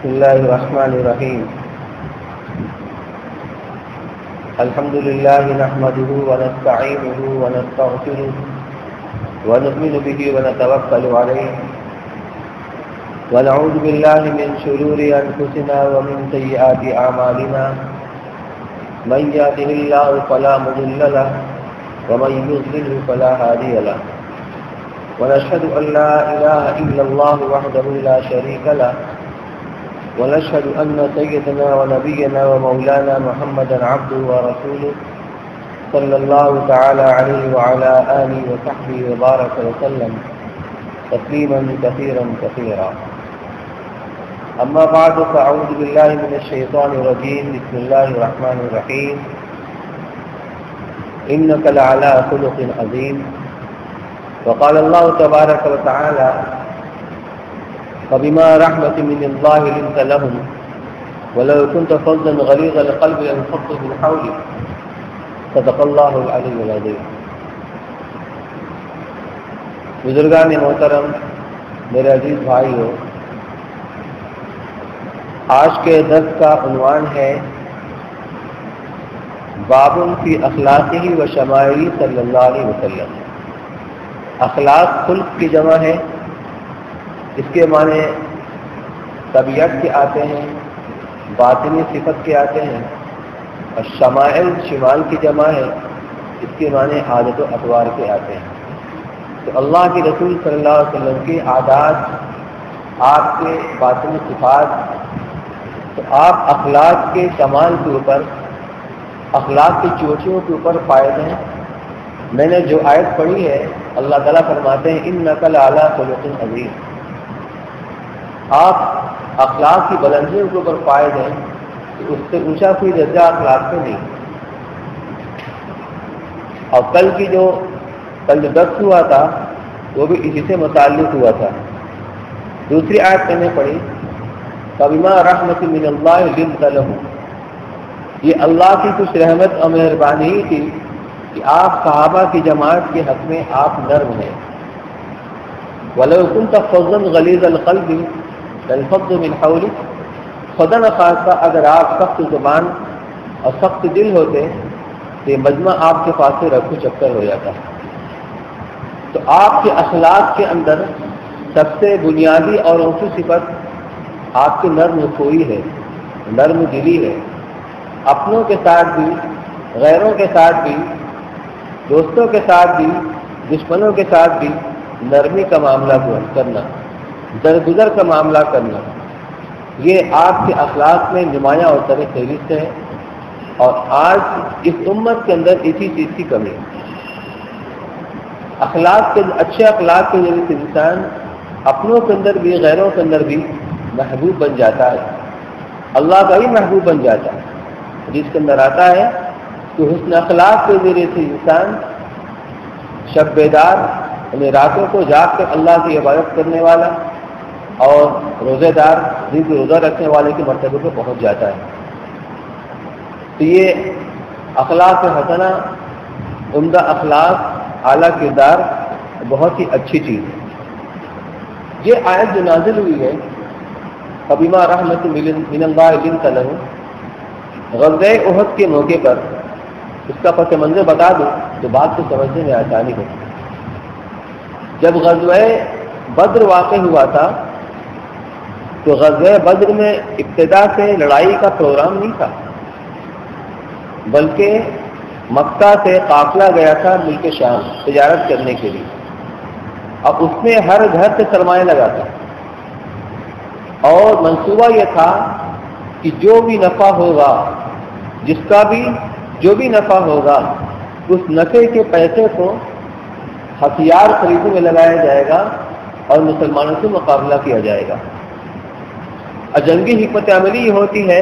بسم الله الرحمن الرحيم. الحمد لله نحمده ونستعينه ونستغفره ونؤمن به ونتوكل عليه ونعوذ بالله من شرور أنفسنا ومن سيئات أعمالنا. من يهده الله فلا مضل له ومن يضلل فلا هادي له. ونشهد أن لا إله إلا الله وحده لا شريك له ونشهد أن سيدنا ونبينا ومولانا محمدا عبده ورسوله صلى الله تعالى عليه وعلى آله وصحبه وبارك وسلم تسليما كثيرا كثيرا. أما بعد فأعوذ بالله من الشيطان الرجيم. بسم الله الرحمن الرحيم. إنك لعلى خلق عظيم. وقال الله تبارك وتعالى فبما رحمة من الله لنت لهم ولو كنت فظا غليظ القلب لانفضوا من حولك. صدق الله العلی العظیم. بزرگان محترم، میرے عزیز بھائیو، آج کے درس کا عنوان ہے باب فی اخلاقہ و شمائل صلی اللہ علیہ وسلم. اخلاق خلق کی جمع ہے. اس کے معنی طبیعت کے آتے ہیں، باطنی صفت کے آتے ہیں، اور شمائل شمال کی جمع ہے. اس کے معنی عادت و اطوار کے آتے ہیں. تو اللہ کے رسول صلی اللہ علیہ وسلم کی عادات، آپ کے باطنی صفات، تو آپ اخلاق کے کمال کے اوپر، اخلاق کی چوٹیوں کے اوپر فائد ہیں. میں نے جو آیت پڑھی ہے، اللہ تعالیٰ فرماتے ہیں انک لعلی خلق عظیم. آپ اخلاق کی بلندیوں کے اوپر فائد ہیں، تو اس سے اونچا کوئی درجہ اخلاق پہ نہیں. اور کل جو درس ہوا تھا وہ بھی اسی سے متعلق ہوا تھا. دوسری آیت میں نے پڑھی فبما رحمۃ من اللہ لنت لهم. یہ اللہ کی کچھ رحمت اور مہربانی ہی تھی کہ آپ صحابہ کی جماعت کے حق میں آپ نرم ہیں. وَلَوْ كُنْتَ فَظًّا غَلِيظَ الْقَلْبِ لَانفَضُّوا مِنْ حَوْلِكَ. خدا نخواستہ اگر آپ سخت زبان اور سخت دل ہوتے تو یہ مجمع آپ کے پاس سے رفو چکر ہو جاتا. تو آپ کے اخلاق کے اندر سب سے بنیادی اور اونچی صفت آپ کی نرم خوئی ہے، نرم دلی ہے. اپنوں کے ساتھ بھی، غیروں کے ساتھ بھی، دوستوں کے ساتھ بھی، دشمنوں کے ساتھ بھی نرمی کا معاملہ کرنا، درگزر کا معاملہ کرنا، یہ آپ کے اخلاق میں نمایاں اور طرح فہرست ہے. اور آج اس امت کے اندر اسی چیز کی کمی ہے. اخلاق کے اچھے اخلاق کے ذریعے سے انسان اپنوں کے اندر بھی، غیروں کے اندر بھی محبوب بن جاتا ہے، اللہ کا ہی محبوب بن جاتا ہے. جس کے اندر آتا ہے کہ حسن اخلاق کے ذریعے سے انسان شب بیدار، یعنی راتوں کو جاگ کر اللہ کی عبادت کرنے والا اور روزے دار، دن کو روزہ رکھنے والے کے مرتبے پہ پہنچ جاتا ہے. تو یہ اخلاق حسنہ، عمدہ اخلاق، اعلیٰ کردار بہت ہی اچھی چیز ہے. یہ آیت جو نازل ہوئی ہے فبما رحمۃ من اللہ لنت لهم، غزوہ احد کے موقع پر، اس کا پس منظر بتا دوں تو بات کو سمجھنے میں آسانی ہوگی. جب غزوہ بدر واقع ہوا تھا تو غزوہ بدر میں ابتدا سے لڑائی کا پروگرام نہیں تھا، بلکہ مکہ سے قافلہ گیا تھا ملک شام تجارت کرنے کے لیے. اب اس میں ہر گھر سے سرمایہ لگا تھا اور منصوبہ یہ تھا کہ جو بھی نفع ہوگا، جس کا بھی جو بھی نفع ہوگا، اس نفع کے پیسے کو ہتھیار خریدنے میں لگایا جائے گا اور مسلمانوں سے مقابلہ کیا جائے گا. اور جنگی حکمت عملی یہ ہوتی ہے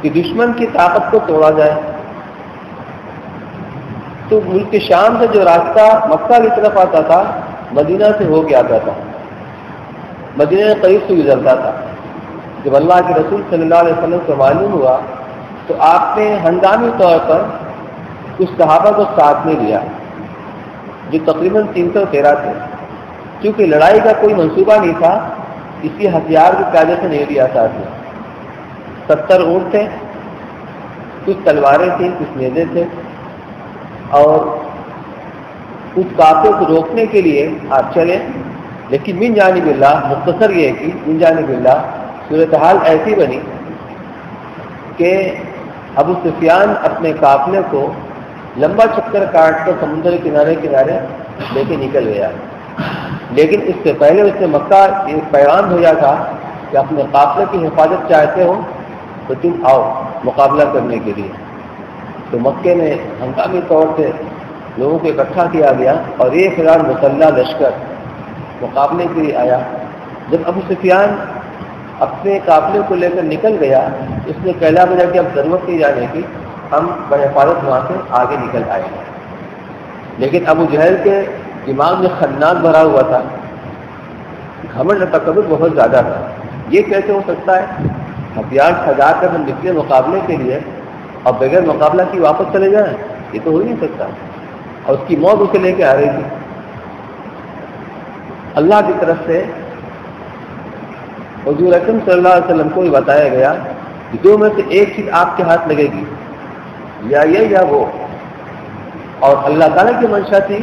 کہ دشمن کی طاقت کو توڑا جائے. تو ملک شام سے جو راستہ مکہ کی طرف آتا تھا مدینہ سے ہو کے آتا تھا، مدینہ کے قریب سے گزرتا تھا. جب اللہ کے رسول صلی اللہ علیہ وسلم کو معلوم ہوا تو آپ نے ہنگامی طور پر کچھ صحابہ کو ساتھ میں لیا جو تقریباً 313 تھے. کیونکہ لڑائی کا کوئی منصوبہ نہیں تھا، اسی ہتھیار کی قیادت سے نہیں لیا ساتھ میں 70 اونٹ تھے، کچھ تلواریں تھیں، کچھ نیزے تھے، اور اس قافلے کو روکنے کے لیے آپ چلے، لیکن من جانب اللہ، مختصر یہ ہے کہ من جانب اللہ صورتحال ایسی بنی کہ ابو سفیان اپنے قافلے کو لمبا چکر کاٹ کر سمندر کنارے کنارے لے کے نکل گیا، لیکن اس سے پہلے اس نے مکہ ایک پیغام بھیجا تھا کہ اپنے قافلے کی حفاظت چاہتے ہو تو تم آؤ مقابلہ کرنے کے لیے۔ تو مکے میں ہنگامی طور سے لوگوں کو اکٹھا کیا گیا اور 1000 مسلح لشکر مقابلے کے لیے آیا۔ جب ابو سفیان اپنے قافلے کو لے کر نکل گیا، اس نے کہلا بجا کہ اب ضرورت نہیں جانے کی، ہم بحفاظت وہاں سے آگے نکل آئے۔ لیکن ابو جہل کے دماغ میں خناق بھرا ہوا تھا، گھمنڈ تکبر بہت زیادہ تھا۔ یہ کیسے ہو سکتا ہے؟ ہتھیار سجا کر ہم نکلے مقابلے کے لیے اور بغیر مقابلہ کی واپس چلے جائیں، یہ تو ہو ہی نہیں سکتا، اور اس کی موت اسے لے کے آ رہی تھی۔ اللہ کی طرف سے حضور اکرم صلی اللہ علیہ وسلم کو یہ بتایا گیا کہ دو میں سے ایک چیز آپ کے ہاتھ لگے گی، یا یہ یا وہ، اور اللہ تعالیٰ کی منشا تھی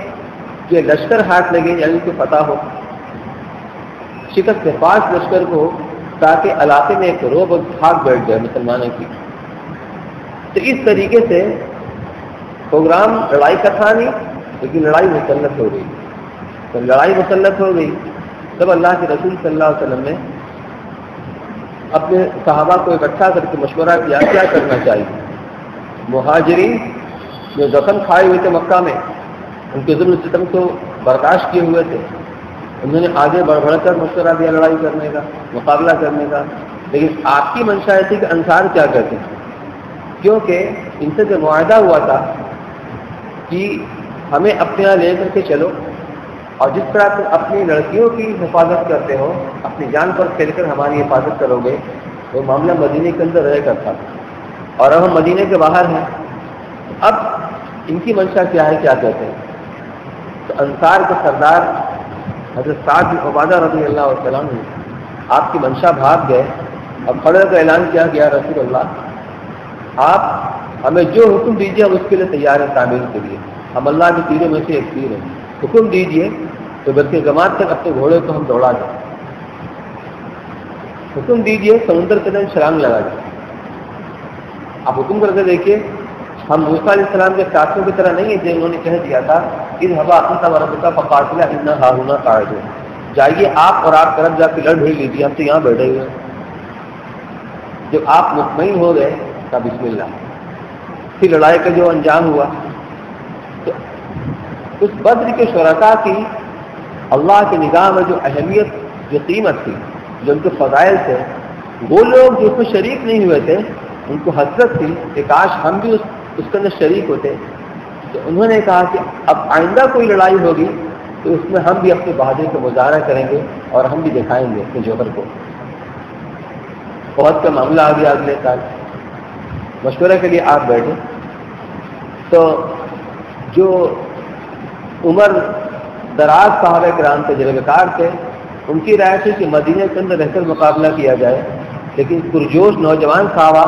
کہ لشکر ہاتھ لگے، یعنی کہ فتح ہو، شکست پاس لشکر کو، تاکہ علاقے میں ایک روب اور بھاگ بیٹھ جائے مسلمانوں کی۔ تو اس طریقے سے پروگرام لڑائی کا تھا نہیں، لیکن لڑائی مسلط ہو گئی۔ جب لڑائی مسلط ہو گئی تب اللہ کے رسول صلی اللہ علیہ وسلم نے اپنے صحابہ کو اکٹھا کر کے مشورہ کیا کیا کرنا چاہیے۔ مہاجرین جو زخم کھائے ہوئے تھے مکہ میں، ان کے ظلم ستم کو برداشت کیے ہوئے تھے، انہوں نے آگے بڑھ کر مشورہ دیا لڑائی کرنے کا، مقابلہ کرنے کا۔ لیکن آپ کی منشا تھی کہ انصار کیا کرتے ہیں، کیونکہ ان سے جو معاہدہ ہوا تھا کہ ہمیں اپنے یہاں لے کر کے چلو، اور جس طرح تم اپنی لڑکیوں کی حفاظت کرتے ہو، اپنی جان پر کھیل کر ہماری حفاظت کرو گے، وہ معاملہ مدینے کے اندر رہ کرتا تھا، اور اب ہم مدینے کے باہر ہیں۔ اب ان کی منشا کیا ہے، کیا کہتے ہیں؟ تو انصار کے سردار حضرت سعد بن عبادہ رضی اللہ عنہ عنہ آپ کی منشا بھاگ گئے اور کھڑے کا اعلان کیا گیا، رسول اللہ آپ ہمیں جو حکم دیجیے ہم اس کے لیے تیار ہیں تعمیر کے لیے، ہم اللہ کے تیروں میں سے ایک تیر ہیں، حکم دیجیے تو بلکہ جماعت تک اپنے گھوڑے کو ہم دوڑا دیں، حکم دیجیے سمندر کے اندر چھلانگ لگا دیں۔ آپ حکم کر کے دیکھیے، ہم موسیٰ علیہ السلام کے ساتھیوں کی طرح نہیں ہے جو انہوں نے کہہ دیا تھا اذهبا انت وربک فقاتلا انا ھاہنا قاعدون، جائیے آپ اور آپ طرف جا کے لڑ بھیڑ لیجیے، ہم تو یہاں بیٹھے ہوئے ہیں۔ جب آپ مطمئن ہو گئے تب بسم اللہ، پھر لڑائی کا جو انجام ہوا، تو اس بدر کے شرکاء کی اللہ کی نگاہ میں جو اہمیت، جو قیمت تھی، جو ان کے فضائل تھے، وہ لوگ جو اس میں شریک نہیں ہوئے تھے ان کو حسرت تھی کہ کاش ہم بھی اس کے اندر شریک ہوتے۔ تو انہوں نے کہا کہ اب آئندہ کوئی لڑائی ہوگی تو اس میں ہم بھی اپنی بہادری کا مظاہرہ کریں گے اور ہم بھی دکھائیں گے اپنے جوہر کو۔ بہت کا معاملہ آ گیا اگلے سال، مشورے کے لیے آپ بیٹھے تو جو عمر دراز صحابہ کرام تجربہ کار تھے، ان کی رائے تھی کہ مدینے کے اندر رہ کر مقابلہ کیا جائے، لیکن پرجوش نوجوان صحابہ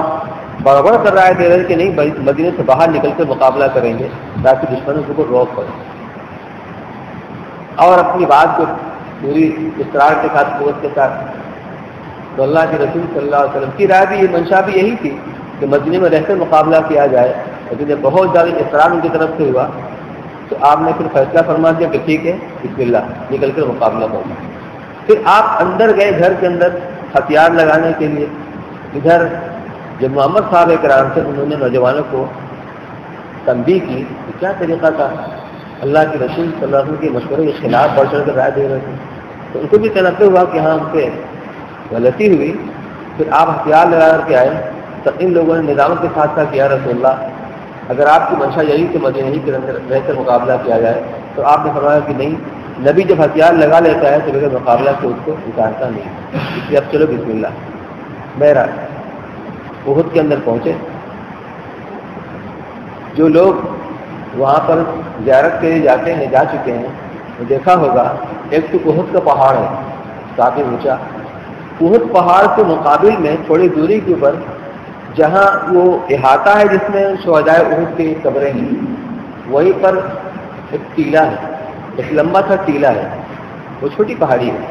بڑبڑ کر رائے دے رہے کہ نہیں، مدینے سے باہر نکل کر مقابلہ کریں گے تاکہ دشمنوں کو روک پڑے، اور اپنی بات کو پوری اصرار کے ساتھ، قوت کے ساتھ۔ تو اللہ کے رسول صلی اللہ علیہ وسلم کی رائے بھی، یہ منشا بھی یہی تھی کہ مدینے میں رہ کر مقابلہ کیا جائے، لیکن جب بہت زیادہ اصرار ان کی طرف سے ہوا تو آپ نے پھر فیصلہ فرما دیا کہ ٹھیک ہے بسم اللہ، نکل کر مقابلہ کرنا۔ پھر آپ اندر گئے گھر کے اندر ہتھیار لگانے کے لیے۔ ادھر جب محمد صاحب کرام سے انہوں نے نوجوانوں کو تنبیہ کی کہ کیا طریقہ تھا، اللہ کے رسول صلی اللہ علیہ وسلم کے مشورے کے خلاف بڑھ چڑھ کر رائے دے رہے تھے، تو ان کو بھی تنبیہ ہوا کہ ہاں ہم سے غلطی ہوئی۔ پھر آپ ہتھیار لگا کر کے آئے تو ان لوگوں نے نظام کے ساتھ کہا کہ یا رسول اللہ اگر آپ کی منشا یہی کہ مدینہ ہی کے اندر رہ کر مقابلہ کیا جائے، تو آپ نے فرمایا کہ نہیں، نبی جب ہتھیار لگا لیتا ہے تو بغیر مقابلہ سے اس کو اتارتا نہیں، اس لیے اب چلو بسم اللہ۔ بہرحال احد کے اندر پہنچے، جو لوگ وہاں پر زیارت کے لیے جاتے ہیں، جا چکے ہیں، وہ دیکھا ہوگا ایک تو احد کا پہاڑ ہے کافی اونچا، احد پہاڑ کے مقابل میں تھوڑی دوری کے اوپر جہاں وہ احاطہ ہے جس میں شہدائے احد کی قبریں ہیں، وہیں پر ایک ٹیلا ہے، ایک لمبا سا ٹیلا ہے، وہ چھوٹی پہاڑی ہے۔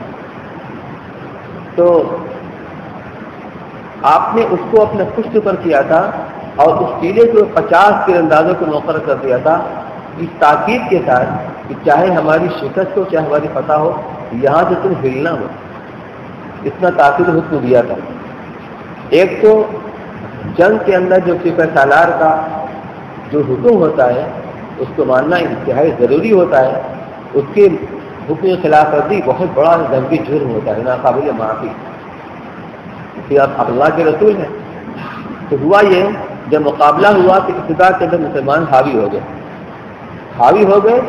تو آپ نے اس کو اپنے پشت پر کیا تھا اور اس ٹیلے کو 50 تیر اندازوں کو مقرر کر دیا تھا، اس تاکید کے ساتھ کہ چاہے ہماری شکست ہو چاہے ہماری فتح ہو، یہاں سے تم ہلنا ہو، اتنا تاکید حکم دیا تھا۔ ایک تو جنگ کے اندر جو سپہ سالار کا جو حکم ہوتا ہے اس کو ماننا انتہائی ضروری ہوتا ہے، اس کے حکم خلاف ورزی بہت بڑا ذنبی جرم ہوتا ہے، ناقابل معافی۔ کہ آپ اللہ کے رسول ہیں۔ تو ہوا یہ جب مقابلہ ہوا کہ ابتدا کے اندر مسلمان حاوی ہو گئے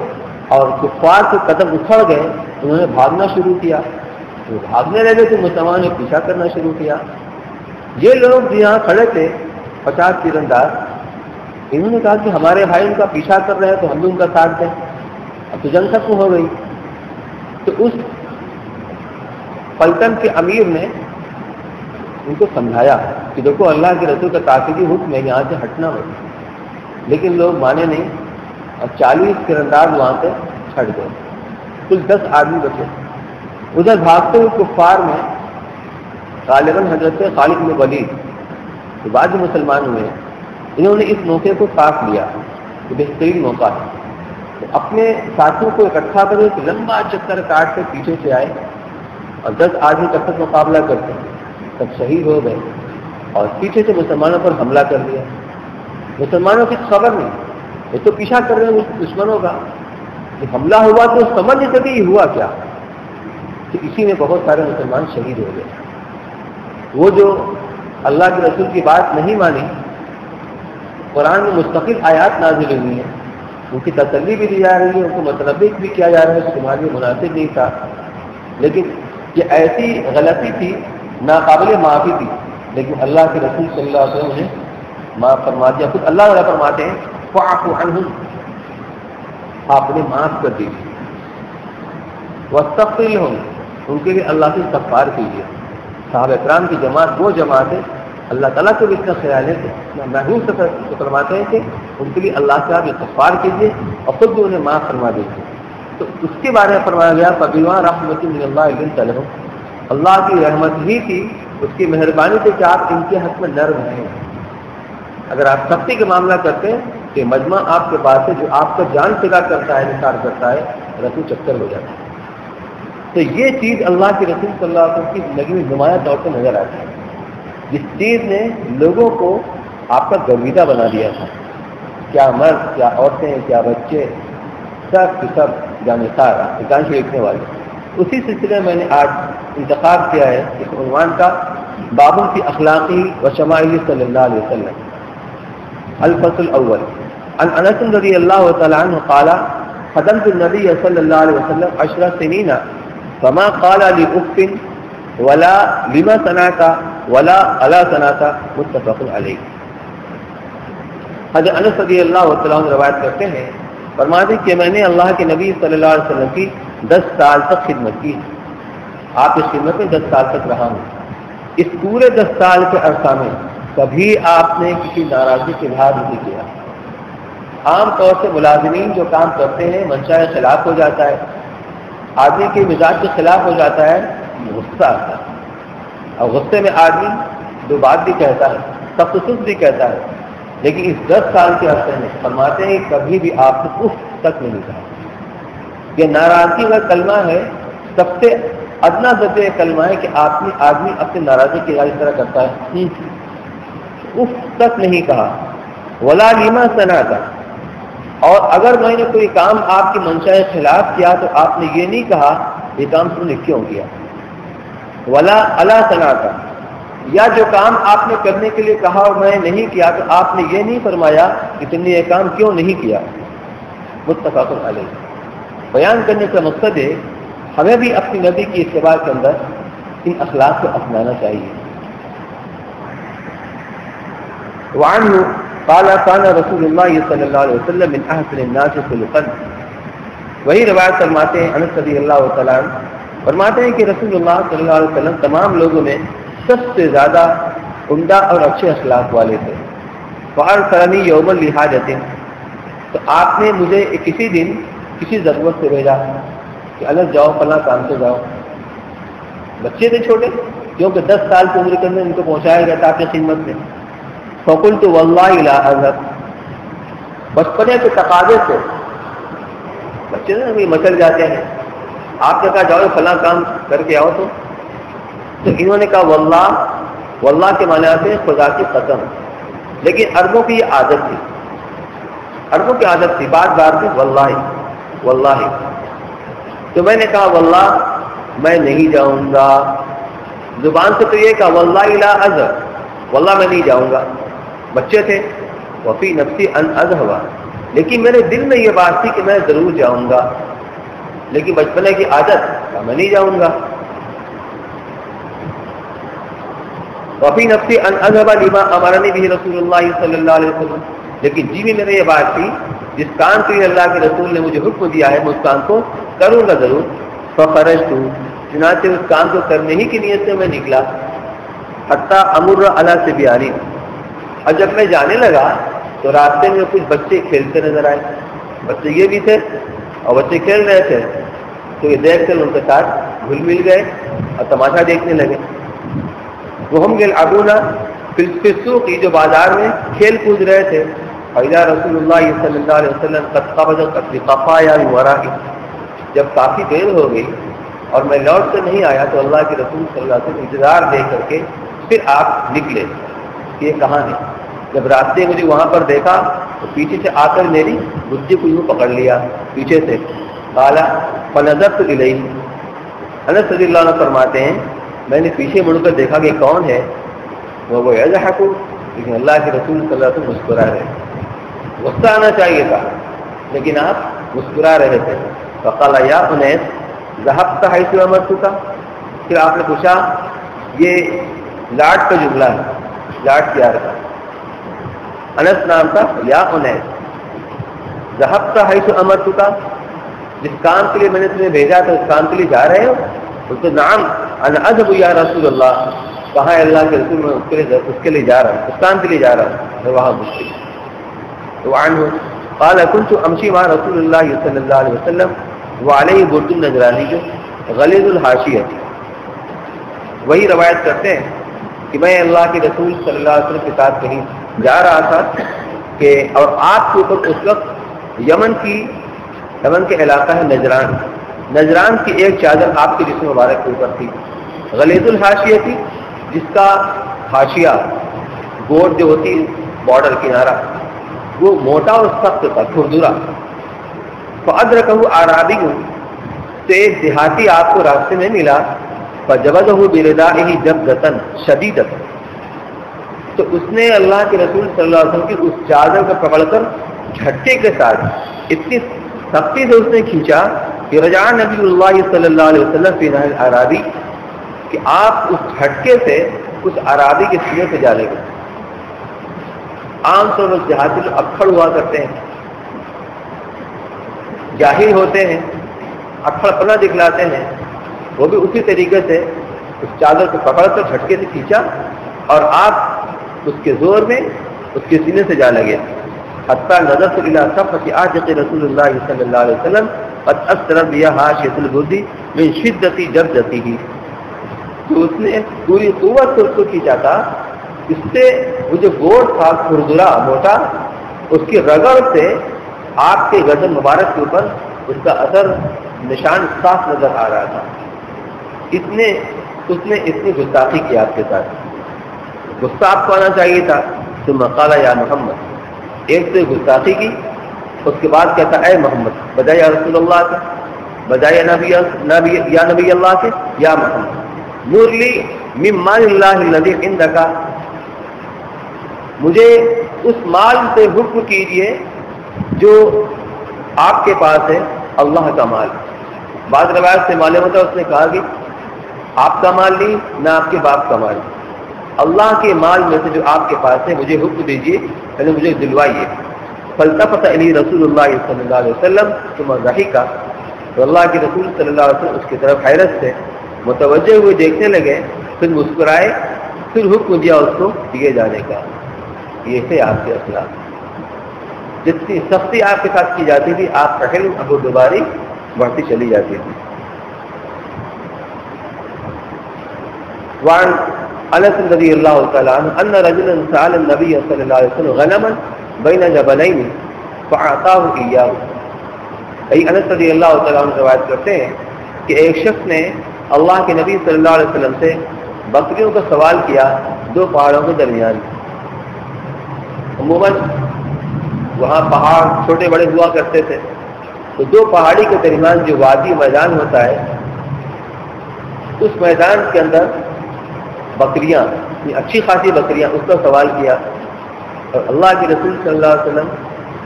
اور کفار کے قدم اکھڑ گئے، انہوں نے بھاگنا شروع کیا، وہ بھاگنے لگے تو مسلمان نے پیچھا کرنا شروع کیا۔ یہ لوگ یہاں کھڑے تھے 50 تیر انداز، انہوں نے کہا کہ ہمارے بھائی ان کا پیچھا کر رہے ہیں تو ہم بھی ان کا ساتھ دیں۔ اب تو جنگ ختم ہو گئی۔ تو اس پلٹن کے امیر نے ان کو سمجھایا کہ دیکھو اللہ کے رسول کا تاکیدی حکم ہے، یہاں سے ہٹنا ہو، لیکن لوگ مانے نہیں اور 40 تیر انداز وہاں سے چھٹ گئے، کل 10 آدمی بچے۔ ادھر بھاگتے ہوئے کفار میں غالباً حضرت خالد بن ولید کے بعد مسلمان ہوئے، انہوں نے اس موقع کو ساتھ لیا کہ بہترین موقع ہے، تو اپنے ساتھیوں کو اکٹھا کرے کہ لمبا چکر کاٹ کے پیچھے سے آئے اور 10 آدمی کب تک مقابلہ کرتے ہیں، تب شہید ہو گئے اور پیچھے سے مسلمانوں پر حملہ کر دیا۔ مسلمانوں کی خبر نہیں، وہ تو پیچھا کر رہے ہیں دشمنوں کا، کہ حملہ ہوا تو سمجھ نہیں سکے یہ ہوا کیا، تو اسی میں بہت سارے مسلمان شہید ہو گئے۔ وہ جو اللہ کے رسول کی بات نہیں مانی، قرآن میں مستقل آیات نازل ہوئی ہیں، ان کی تسلی بھی دی جا رہی ہے، ان کو متنبع بھی کیا جا رہا ہے کہ تمہارے لیے مناسب نہیں تھا، لیکن یہ ایسی غلطی تھی ناقابل معافی تھی، لیکن اللہ کے رسول صلی اللہ علیہ وسلم نے معاف فرما دیا۔ خود اللہ تعالیٰ فرماتے ہیں فاعفوا عنہم، آپ نے معاف کر دیجیے، واستغفر لہم، ان کے لیے اللہ سے استغفار کیجیے۔ صحابہ اکرام کی جماعت وہ جماعت ہے، اللہ تعالیٰ کو بھی اتنا خیال ہے کہ محبوب سے فرماتے ہیں کہ ان کے لیے اللہ سے آپ استغفار کیجیے اور خود بھی انہیں معاف فرما دیجیے۔ تو اس کے بارے میں فرمایا گیا فبما رحمۃ من اللہ لنت لہم، اللہ کی رحمت ہی تھی، اس کی مہربانی سے کہ آپ ان کے حق میں نرم ہیں۔ اگر آپ سختی کا معاملہ کرتے ہیں کہ مجمع آپ کے پاس ہے جو آپ کا جان فدا کرتا ہے، نثار کرتا ہے، رسول چکر ہو جاتا ہے۔ تو یہ چیز اللہ کے رسول صلی اللہ علیہ وسلم کی زندگی میں نمایاں طور پر نظر آتی ہے، جس چیز نے لوگوں کو آپ کا گرویدہ بنا دیا تھا، کیا مرد کیا عورتیں کیا بچے سب کے سب جانثار اکانش لکھنے والے۔ اسی سلسلے میں نے آج انتخاب کیا ہے اس عنوان کا باب فی اخلاقی و شمائل صلی اللہ علیہ وسلم۔ الفصل الاول عن انس رضی اللہ تعالی عنہ قال خدمت النبی صلی اللہ علیہ وسلم 10 سنین فما قال لي اف ولا لما صنعت ولا الا صنعت، متفق علیہ۔ حضرت انس رضی اللہ تعالی عنہ روایت کرتے ہیں، فرماتے کہ میں نے اللہ کے نبی صلی اللہ علیہ وسلم کی 10 سال تک خدمت کی، آپ اس خدمت میں 10 سال تک رہا ہوں۔ اس پورے 10 سال کے عرصہ میں کبھی آپ نے کسی ناراضگی کا اظہار نہیں کیا۔ عام طور سے ملازمین جو کام کرتے ہیں منشاء خلاف ہو جاتا ہے، آدمی کے مزاج کے خلاف ہو جاتا ہے، غصہ آتا ہے، اور غصے میں آدمی دو بات بھی کہتا ہے، سخت سخت بھی کہتا ہے، لیکن اس 10 سال کے عرصے میں فرماتے ہیں کبھی بھی آپ نے اف تک نہیں کہا۔ یہ ناراضگی کا کلمہ ہے، سب سے ادنا درجے کلمہ ہے کہ آدمی اپنے ناراضگی کی اس طرح کرتا ہے، اف تک نہیں کہا۔ ولا لما صنعت، اور اگر میں نے کوئی کام آپ کی منشاء خلاف کیا تو آپ نے یہ نہیں کہا یہ کام تم نے کیوں کیا۔ ولا الا صنعت، یا جو کام آپ نے کرنے کے لیے کہا اور میں نہیں کیا تو آپ نے یہ نہیں فرمایا کہ تم نے یہ کام کیوں نہیں کیا، متفق علیہ۔ بیان کرنے کا مقصد ہے ہمیں بھی اپنی نبی کی اتباع کے اندر ان اخلاق کو اپنانا چاہیے۔ وعنہ قال كان رسول اللہ صلی اللہ علیہ وسلم من احسن الناس خلقا، وہی روایت فرماتے ہیں انس رضی اللہ تعالیٰ عنہ فرماتے ہیں کہ رسول اللہ صلی اللہ علیہ وسلم تمام لوگوں میں سب سے زیادہ عمدہ اور اچھے اخلاق والے تھے. فارسلنی یوم لحاجۃ، تو آپ نے مجھے کسی دن کسی ضرورت سے بھیجا کہ انس جاؤ فلاں کام سے جاؤ. بچے تھے چھوٹے، کیونکہ 10 سال کی عمر کے اندر ان کو پہنچایا گیا تھا آپ کی خدمت میں. فقلت واللہ لا اذهب، بچپنے کے تقاضے سے بچے نا مچل جاتے ہیں، آپ نے کہا جاؤ فلاں کام کر کے آؤ، تو انہوں نے کہا واللہ. واللہ کے معنی آتے ہیں خدا کی قسم. لیکن عربوں کی یہ عادت تھی، عربوں کی عادت تھی بات بات میں واللہ واللہ. تو میں نے کہا واللہ میں نہیں جاؤں گا. زبان سے تو یہ کہا واللہ لا اذهب، واللہ میں نہیں جاؤں گا. بچے تھے. وفی نفسی ان اذهب، لیکن میرے دل میں یہ بات تھی کہ میں ضرور جاؤں گا، لیکن بچپنے کی عادت میں نہیں جاؤں گا. وفی نفسی ان اذهب لما امرنی به رسول اللہ صلی اللہ علیہ وسلم، لیکن جی میں میرے یہ بات تھی جس کام کے لیے اللہ کے رسول نے مجھے حکم دیا ہے میں اس کام کو کروں گا ضرور. فخرجت، چنانچہ اس کام کو کرنے ہی کی نیت سے میں نکلا. حتی امر علی صبیان، اور جب میں جانے لگا تو راستے میں کچھ بچے کھیلتے نظر آئے. بچے یہ بھی تھے اور بچے کھیل رہے تھے، تو یہ دیکھ کر ان کے ساتھ گھل مل گئے اور تماشا دیکھنے لگے. وہ ہم یلعبون فی السوق، جو بازار میں کھیل کود رہے تھے. فإذا رسول اللہ صلی اللہ علیہ وسلم قد قبض قفایا من ورائه، جب کافی دیر ہو گئی اور میں لوٹ کر نہیں آیا تو اللہ کے رسول صلی اللہ علیہ وسلم انتظار دے کر کے پھر آپ نکلے کہ یہ کہاں ہے. جب راستے مجھے وہاں پر دیکھا تو پیچھے سے آ کر میری گدی کو یوں پکڑ لیا پیچھے سے. قال فنظرت الیہ، انس رضی اللہ عنہ فرماتے ہیں میں نے پیچھے مڑ کر دیکھا کہ کون ہے. وہ یضحک، لیکن اللہ کے رسول صلی اللہ علیہ وسلم مسکرا رہے. غصہ آنا چاہیے تھا لیکن آپ مسکرا رہے تھے. فقال یا انیس ذهبت حيث امرتك، پھر آپ نے پوچھا، یہ لاٹ کا جملہ ہے، لاٹ کیا رہا. انس نام تھا، یا انیس ذهبت حيث امرتك، جس کام کے لیے میں نے تمہیں بھیجا تھا اس کام کے لیے جا رہے ہو؟ تو نعم انا اذهب یا رسول اللہ، کہاں ہے اللہ کے رسول، میں اس کے لیے جا رہا ہوں، اس کام کے لیے جا رہا ہوں. میں وہاں مشکل وعنه قال كنت امشي مع رسول الله صلی اللہ علیہ وسلم وعليه برد النجرانی غلیظ الحاشیہ. وہی روایت کرتے ہیں کہ میں اللہ کے رسول صلی اللہ علیہ وسلم کے ساتھ کہیں جا رہا تھا کہ اور آپ کے اوپر اس وقت یمن کے علاقہ ہے نجران، نجران کی ایک چادر آپ کے جسم مبارک کے اوپر تھی. غلیظ الحاشیہ تھی، جس کا حاشیہ گوٹ جو ہوتی بارڈر کنارہ وہ موٹا اور سخت تھا، کھردرا. فادرکہ اعرابی، تو ایک دیہاتی آپ کو راستے میں ملا. فجبدہ بردائہ جبدۃ شدیدۃ، تو اس نے اللہ کے رسول صلی اللہ علیہ وسلم کی اس چادر کو پکڑ کر جھٹکے کے ساتھ اتنی سختی سے اس نے کھینچا کہ رجع نبی اللہ صلی اللہ علیہ وسلم فی نحر اعرابی، کہ آپ اس جھٹکے سے اس اعرابی کے سینے سے جا لے گئے. عام طور پر دیہاتی لوگ اکھڑ ہوا کرتے ہیں، جاہل ہوتے ہیں، اکھڑ پنا دکھلاتے ہیں. وہ بھی اسی طریقے سے اس چادر کو پکڑ کر جھٹکے سے کھینچا اور آپ اس کے زور میں اس کے سینے سے جا لگے. حتی نظرت الی صفحۃ عاتق رسول اللہ صلی اللہ علیہ وسلم قد اثرت بها حاشیۃ البرد من شدۃ جبدته، تو اس نے پوری قوت سے اس کو کھینچا تھا، اس سے وہ جو گوٹ تھا کھردرا موٹا، اس کی رگڑ سے آپ کے گردن مبارک کے اوپر اس کا اثر نشان صاف نظر آ رہا تھا. اس نے اتنی گستاخی کی آپ کے ساتھ. غصہ آپ کو آنا چاہیے تھا. ثم قال یا محمد، ایک سے گستاخی کی، اس کے بعد کہتا اے محمد، بجائے یا رسول اللہ کے، بجائے یا نبی اللہ کے، یا محمد نور لی من مال اللہ الذی عندک، مجھے اس مال سے حکم کیجئے جو آپ کے پاس ہے، اللہ کا مال. بعض روایت سے معلوم ہوتا ہے اس نے کہا کہ آپ کا مال نہیں، نہ آپ کے باپ کا مال، اللہ کے مال میں سے جو آپ کے پاس ہے مجھے حکم دیجیے، یعنی مجھے دلوائیے. فالتفت الی رسول اللہ صلی اللہ علیہ وسلم ثم ضحک، تو اللہ کے رسول صلی اللہ علیہ وسلم اس کی طرف حیرت سے متوجہ ہوئے دیکھنے لگے، پھر مسکرائے، پھر حکم دیا اس کو دیے جانے کا۔ یہ تھے آپ کے اخلاق۔ جتنی سختی آپ کے ساتھ کی جاتی تھی، آپ کا علم ابو دوباری بڑھتی چلی جاتی تھی۔ وعن انس رضی اللہ تعالی عنہ ان رجلا سأل النبي صلی اللہ علیہ وسلم غنما بین جبلین فاعطاه اياه۔ انس رضی اللہ تعالی عنہ روایت کرتے ہیں کہ ایک شخص نے اللہ کے نبی صلی اللہ علیہ وسلم سے بکریوں کا سوال کیا دو پہاڑوں کے درمیان۔ عموماً وہاں پہاڑ چھوٹے بڑے ہوا کرتے تھے، تو دو پہاڑی کے درمیان جو وادی میدان ہوتا ہے، اس میدان کے اندر بکریاں، اچھی خاصی بکریاں، اس کا سوال کیا۔ اور اللہ کے رسول صلی اللہ علیہ وسلم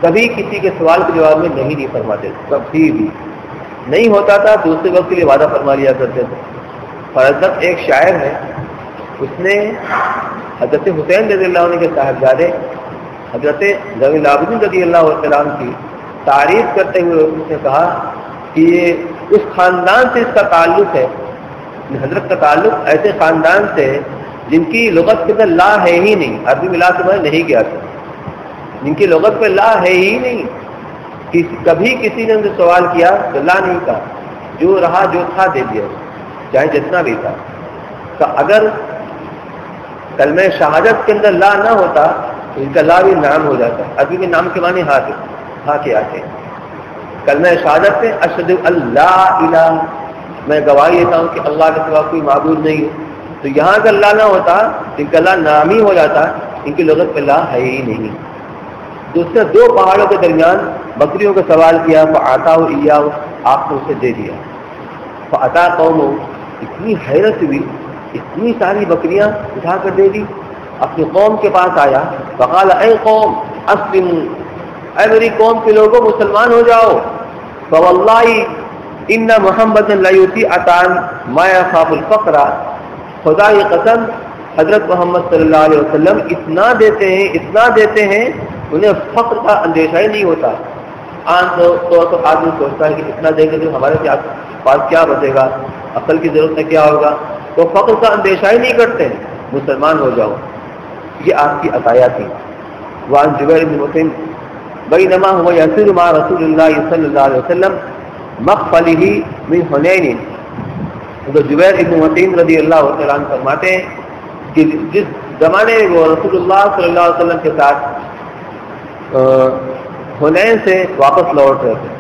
کبھی کسی کے سوال کے جواب میں نہیں فرماتے، کبھی بھی نہیں ہوتا تھا، دوسرے وقت کے لیے وعدہ فرما لیا کرتے تھے۔ حضرت ایک شاعر ہے، اس نے حضرت حسین رضی اللہ عنہ کے صاحبزادے حضرت ذوی العابدین رضی اللہ عنہ کی تعریف کرتے ہوئے اس نے کہا کہ یہ اس خاندان سے اس کا تعلق ہے، حضرت کا تعلق ایسے خاندان سے جن کی لغت کے اندر لا ہے ہی نہیں، عربی میں لا کے معنی نہیں کیا تھا، جن کی لغت پہ لا ہے ہی نہیں، کبھی کسی نے ان سے سوال کیا تو لا نہیں کہا، جو رہا جو تھا دے دیا، چاہے جتنا بھی تھا۔ تو اگر کلمہ شہادت کے اندر لا نہ ہوتا تو ان کا لا بھی نام ہو جاتا ہے۔ عربی میں نام کے معنی ہاں کے آتے ہیں۔ کلمہ شہادت سے اشہد اللہ الہ، میں گواہی دیتا ہوں کہ اللہ کے سوا کوئی معبود نہیں ہے، تو یہاں اگر لا نہ ہوتا تو ان کا لا نام ہی ہو جاتا، ان کی لغت پہ لا ہے ہی نہیں۔ دوسرے دو پہاڑوں کے درمیان بکریوں کا سوال کیا، فآتاہ ایاہ، آپ نے اسے دے دیا۔ فأتى قوم، اتنی حیرت ہوئی، اتنی ساری بکریاں اٹھا کر دے دی، اپنی قوم کے پاس آیا، فقال اے قوم اسلموا، اے میری قوم کے لوگوں مسلمان ہو جاؤ، فواللہ ان محمد لا یؤتی عطاء ما يخاف الفقر، خدا کی قسم حضرت محمد صلی اللہ علیہ وسلم اتنا دیتے ہیں انہیں فقر کا اندیشہ ہی نہیں ہوتا۔ عام طور پر آدمی سوچتا ہے کہ اتنا دیں گے تو ہمارے پاس کیا بچے گا، عقل کی ضرورت میں کیا ہوگا، تو فقر کا اندیشہ ہی نہیں کرتے، مسلمان ہو جاؤ۔ یہ آپ کی عطایا تھی۔ وعن جبیر بن مطعم بینما هو یسیر مع رسول اللہ صلی اللہ علیہ وسلم مقفلہ من حنین، تو جبیر بن مطعم رضی اللہ عنہ فرماتے ہیں کہ جس زمانے وہ رسول اللہ صلی اللہ علیہ وسلم کے ساتھ حنین سے واپس لوٹ رہے تھے،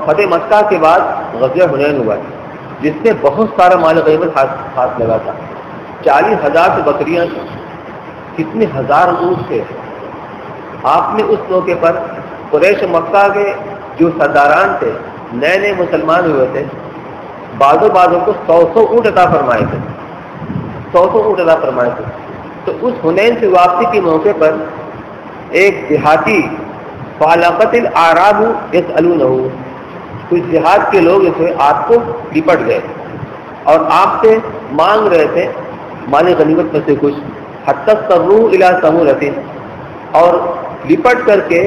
فتح مکہ کے بعد غزوہ حنین ہوا تھا، جس میں بہت سارا مال غنیمت ہاتھ لگا تھا، 40,000 سے بکریاں تھیں، کتنے ہزار اونٹ تھے۔ آپ نے اس موقع پر قریش مکہ کے جو سرداران تھے، نئے مسلمان ہوئے تھے، بعضوں کو 100 اونٹ عطا فرمائے تھے، 100 اونٹ عطا فرمائے تھے۔ تو اس حنین سے واپسی کے موقع پر ایک دیہاتی فعلقت الاعراب یسألونہ، کچھ دیہات کے لوگ اسے آپ کو لپٹ گئے اور آپ سے مانگ رہے تھے مال غنیمت میں سے کچھ، حتی صروا الی سمورۃ، اور لپٹ کر کے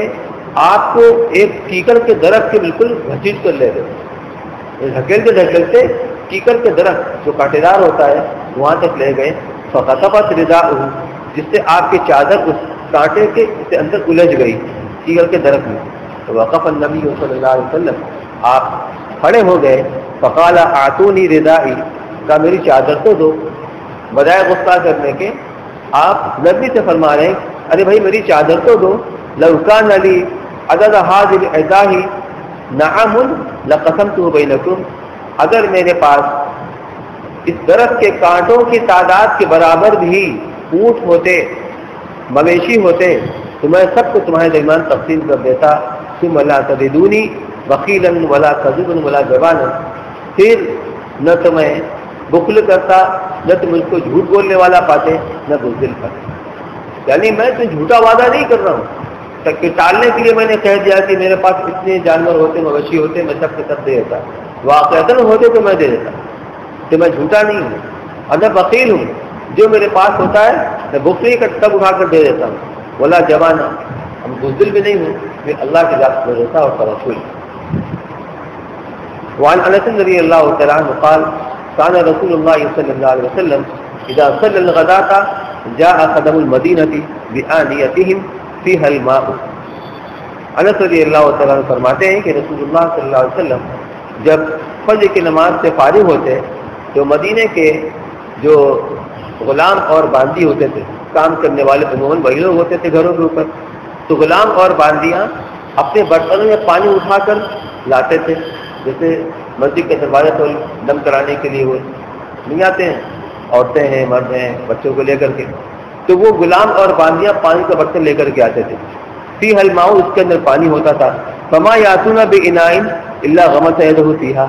آپ کو ایک کیکر کے درخت کے بالکل گھسیٹ کر لے گئے، ڈھکیلتے کیکر کے درخت جو کانٹے دار ہوتا ہے وہاں تک لے گئے، فخطفت رداءہ، جس سے آپ کی چادر اس کانٹے کے سے اندر الجھ گئی کیکر کے درخت میں۔ تو وقف النبی صلی اللہ علیہ وسلم، آپ کھڑے ہو گئے، فقال اعطونی ردائی، کہا میری چادر تو دو، بجائے غصہ کرنے کے آپ نبی سے فرما رہے ہیں ارے بھائی میری چادر تو دو، لو کان لی عدد هذه العداء نعم لقسمته بینکم، اگر میرے پاس اس درخت کے کانٹوں کی تعداد کے برابر بھی اونٹ ہوتے، مویشی ہوتے، تو میں سب کو تمہارے درمیان تقسیم کر دیتا۔ ثم لا تزدونی بخیلا ولا کذبا ولا جبانا، پھر نہ تو میں بخل کرتا، نہ تم مجھ کو جھوٹ بولنے والا پاتے، نہ بزدل پاتے۔ یعنی میں تو جھوٹا وعدہ نہیں کر رہا ہوں، تک کہ ٹالنے کے لیے میں نے کہہ دیا کہ میرے پاس اتنے جانور ہوتے، مویشی ہوتے، میں سب کے سب دے دیتا، واقعتاً ہوتے تو میں دے دیتا، تو میں جھوٹا نہیں ہوں اور میں بخیل ہوں، جو میرے پاس ہوتا ہے میں بخلی کا تب اٹھا کر دے دیتا ہوں، ولا جوانا، ہم بزدل بھی نہیں ہوں، میں اللہ کے ذات میں رہتا اور رسول۔ وعن انس رضی اللہ تعالی عنہ قال كان رسول اللہ صلی اللہ علیہ وسلم اذا صلى الغداة جاء خدم المدینة بآنیتهم فيها الماء. انس رضی اللہ تعالی عنہ فرماتے ہیں کہ رسول اللہ صلی اللہ علیہ وسلم جب فجر کی نماز سے فارغ ہوتے تو مدینے کے جو غلام اور باندی ہوتے تھے، کام کرنے والے عموماً وہی لوگ ہوتے تھے گھروں کے اوپر، تو غلام اور باندیاں اپنے برتنوں میں پانی اٹھا کر لاتے تھے. جیسے مسجد کے دروازے پر دم کرانے کے لیے وہ نہیں آتے ہیں، عورتیں ہیں، مرد ہیں، بچوں کو لے کر کے، تو وہ غلام اور باندیاں پانی کا برتن لے کر کے آتے تھے. فی الماء، اس کے اندر پانی ہوتا تھا. فما یاتون باناء الا غمس یدہ فیھا،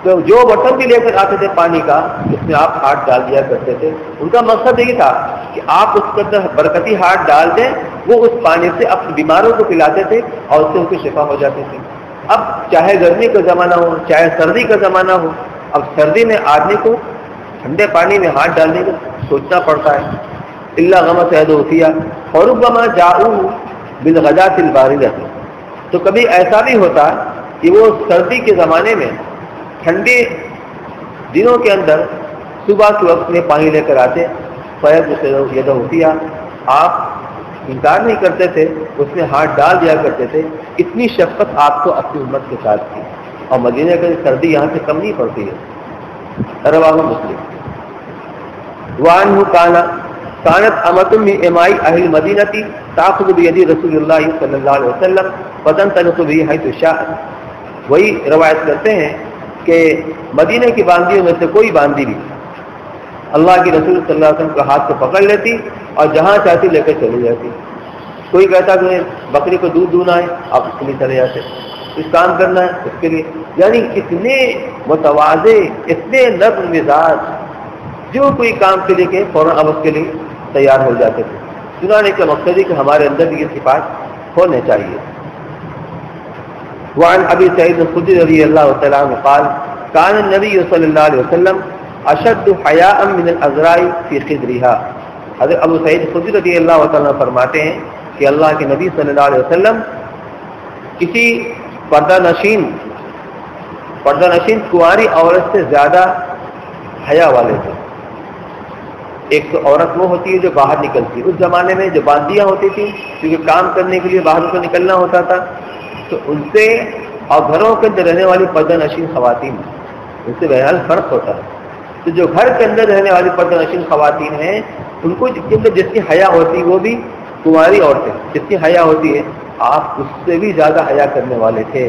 تو جو برتن بھی لے کر آتے تھے پانی کا، اس میں آپ ہاتھ ڈال دیا کرتے تھے. ان کا مقصد یہی تھا کہ آپ اس کے اندر برکتی ہاتھ ڈال دیں، وہ اس پانی سے اپنے بیماروں کو پلاتے تھے اور اس سے ان کی شفا ہو جاتی تھی. اب چاہے گرمی کا زمانہ ہو، چاہے سردی کا زمانہ ہو، اب سردی میں آدمی کو ٹھنڈے پانی میں ہاتھ ڈالنے کا سوچنا پڑتا ہے. الا غمس یدہ فیھا وربما جاءوا بالغداۃ الباردۃ، تو کبھی ایسا بھی ہوتا کہ وہ سردی کے زمانے میں ٹھنڈے دنوں کے اندر صبح کے وقت میں پانی لے کر آتے. فیغمس یدہ فیھا، آپ انکار نہیں کرتے تھے، اس میں ہاتھ ڈال دیا کرتے تھے. اتنی شفقت آپ کو اپنی امت کے ساتھ کی، اور مدینہ کی سردی یہاں سے کم نہیں پڑتی ہے. رواہ مسلم. وعنہ كانت امة من اماء اهل المدینہ تاخذ بید رسول اللہ صلی اللہ علیہ وسلم فتنطلق به حيث شاءت. وہی روایت کرتے ہیں کہ مدینہ کی باندیوں میں سے کوئی باندی بھی اللہ کے رسول صلی اللہ علیہ وسلم کا ہاتھ کو پکڑ لیتی اور جہاں چاہتی لے کر چلی جاتی. کوئی کہتا کہ بکری کو دودھ دھونا ہے، آپ اس کے لیے چلے جاتے، اس کام کرنا ہے اس کے لیے. یعنی اتنے متواضع، اتنے نرم مزاج، جو کوئی کام کے لیے کہ فوراً اب اس کے لیے تیار ہو جاتے تھے. سنانے کا مقصد ہے کہ ہمارے اندر بھی یہ صفات ہونے چاہیے. وعن ابی سعید الخدری رضی اللہ تعالی عنہ قال كان النبي صلی اللہ علیہ وسلم اشد حیاء من الازراء فی خدرها. حضرت ابو سعید خدری رضی اللہ تعالی عنہ فرماتے ہیں کہ اللہ کے نبی صلی اللہ علیہ وسلم کسی پردہ نشین کنواری عورت سے زیادہ حیا والے تھے. ایک تو عورت وہ ہوتی ہے جو باہر نکلتی، اس زمانے میں جو باندیاں ہوتی تھیں کیونکہ کام کرنے کے لیے باہر کو نکلنا ہوتا تھا، تو ان سے اور گھروں کے اندر رہنے والی پردہ نشین خواتین، ان سے بہرحال فرق ہوتا ہے. تو جو گھر کے اندر رہنے والی پردہ نشین خواتین ہیں، ان کو جس کی حیا ہوتی وہ بھی کنواری عورتیں جس کی حیا ہوتی ہے، آپ اس سے بھی زیادہ حیا کرنے والے تھے.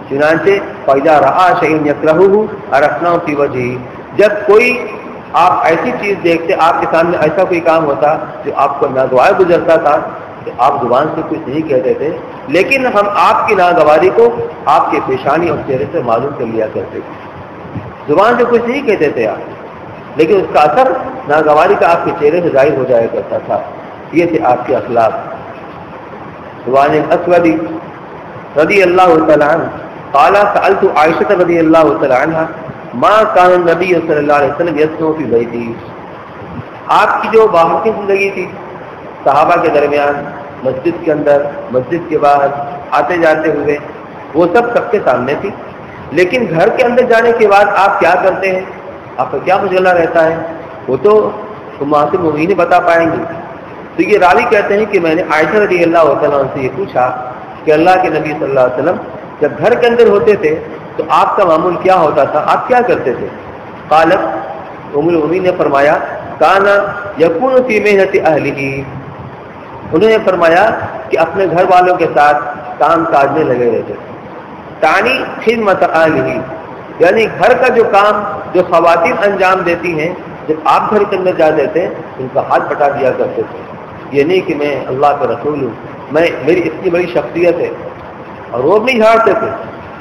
چنانچہ فَإِذَا رَأَىٰ شَيْءً يَكْرَهُهُ عَرَفْنَاهُ فِي وَجْهِهِ، جب کوئی آپ ایسی چیز دیکھتے، آپ کے سامنے ایسا کوئی کام ہوتا جو آپ کو ناگوار گزرتا تھا، تو آپ زبان سے کچھ نہیں کہتے تھے، لیکن ہم آپ کی ناگواری کو آپ کے پیشانی اور چہرے سے معلوم کر لیا کرتے تھے. زبان سے کچھ نہیں کہتے تھے آپ، لیکن اس کا اثر ناگواری کا آپ کے چہرے سے ظاہر ہو جایا کرتا تھا. یہ تھے آپ کے اخلاق. وعن الاسود رضی اللہ تعالی عنہ قال سألت عائشہ رضی اللہ تعالی عنہ ما كان النبی صلی اللہ علیہ وسلم یصنع فی بیتی. آپ کی جو باہر کی زندگی تھی صحابہ کے درمیان، مسجد کے اندر، مسجد کے باہر آتے جاتے ہوئے، وہ سب کے سامنے تھی. لیکن گھر کے اندر جانے کے بعد آپ کیا کرتے ہیں، آپ کا کیا مشغلہ رہتا ہے، وہ تو امہات المؤمنین بتا پائیں گی. تو یہ راوی کہتے ہیں کہ میں نے عائشہ رضی اللہ تعالیٰ عنہ سے یہ پوچھا کہ اللہ کے نبی صلی اللہ علیہ وسلم جب گھر کے اندر ہوتے تھے تو آپ کا معمول کیا ہوتا تھا، آپ کیا کرتے تھے. قالت، ام المؤمنین نے فرمایا کان یکون فی محنت اہلہ، انہوں نے فرمایا کہ اپنے گھر والوں کے ساتھ کام کاج میں لگے رہتے تھے. تانی خدمت اہلہ، یعنی گھر کا جو کام جو خواتین انجام دیتی ہیں، جب آپ گھر کے اندر جاتے تھے ان کا ہاتھ بٹا دیا کرتے تھے. یہ نہیں کہ میں اللہ کا رسول ہوں، میری اتنی بڑی شخصیت ہے، اور وہ نہیں جھاڑتے تھے،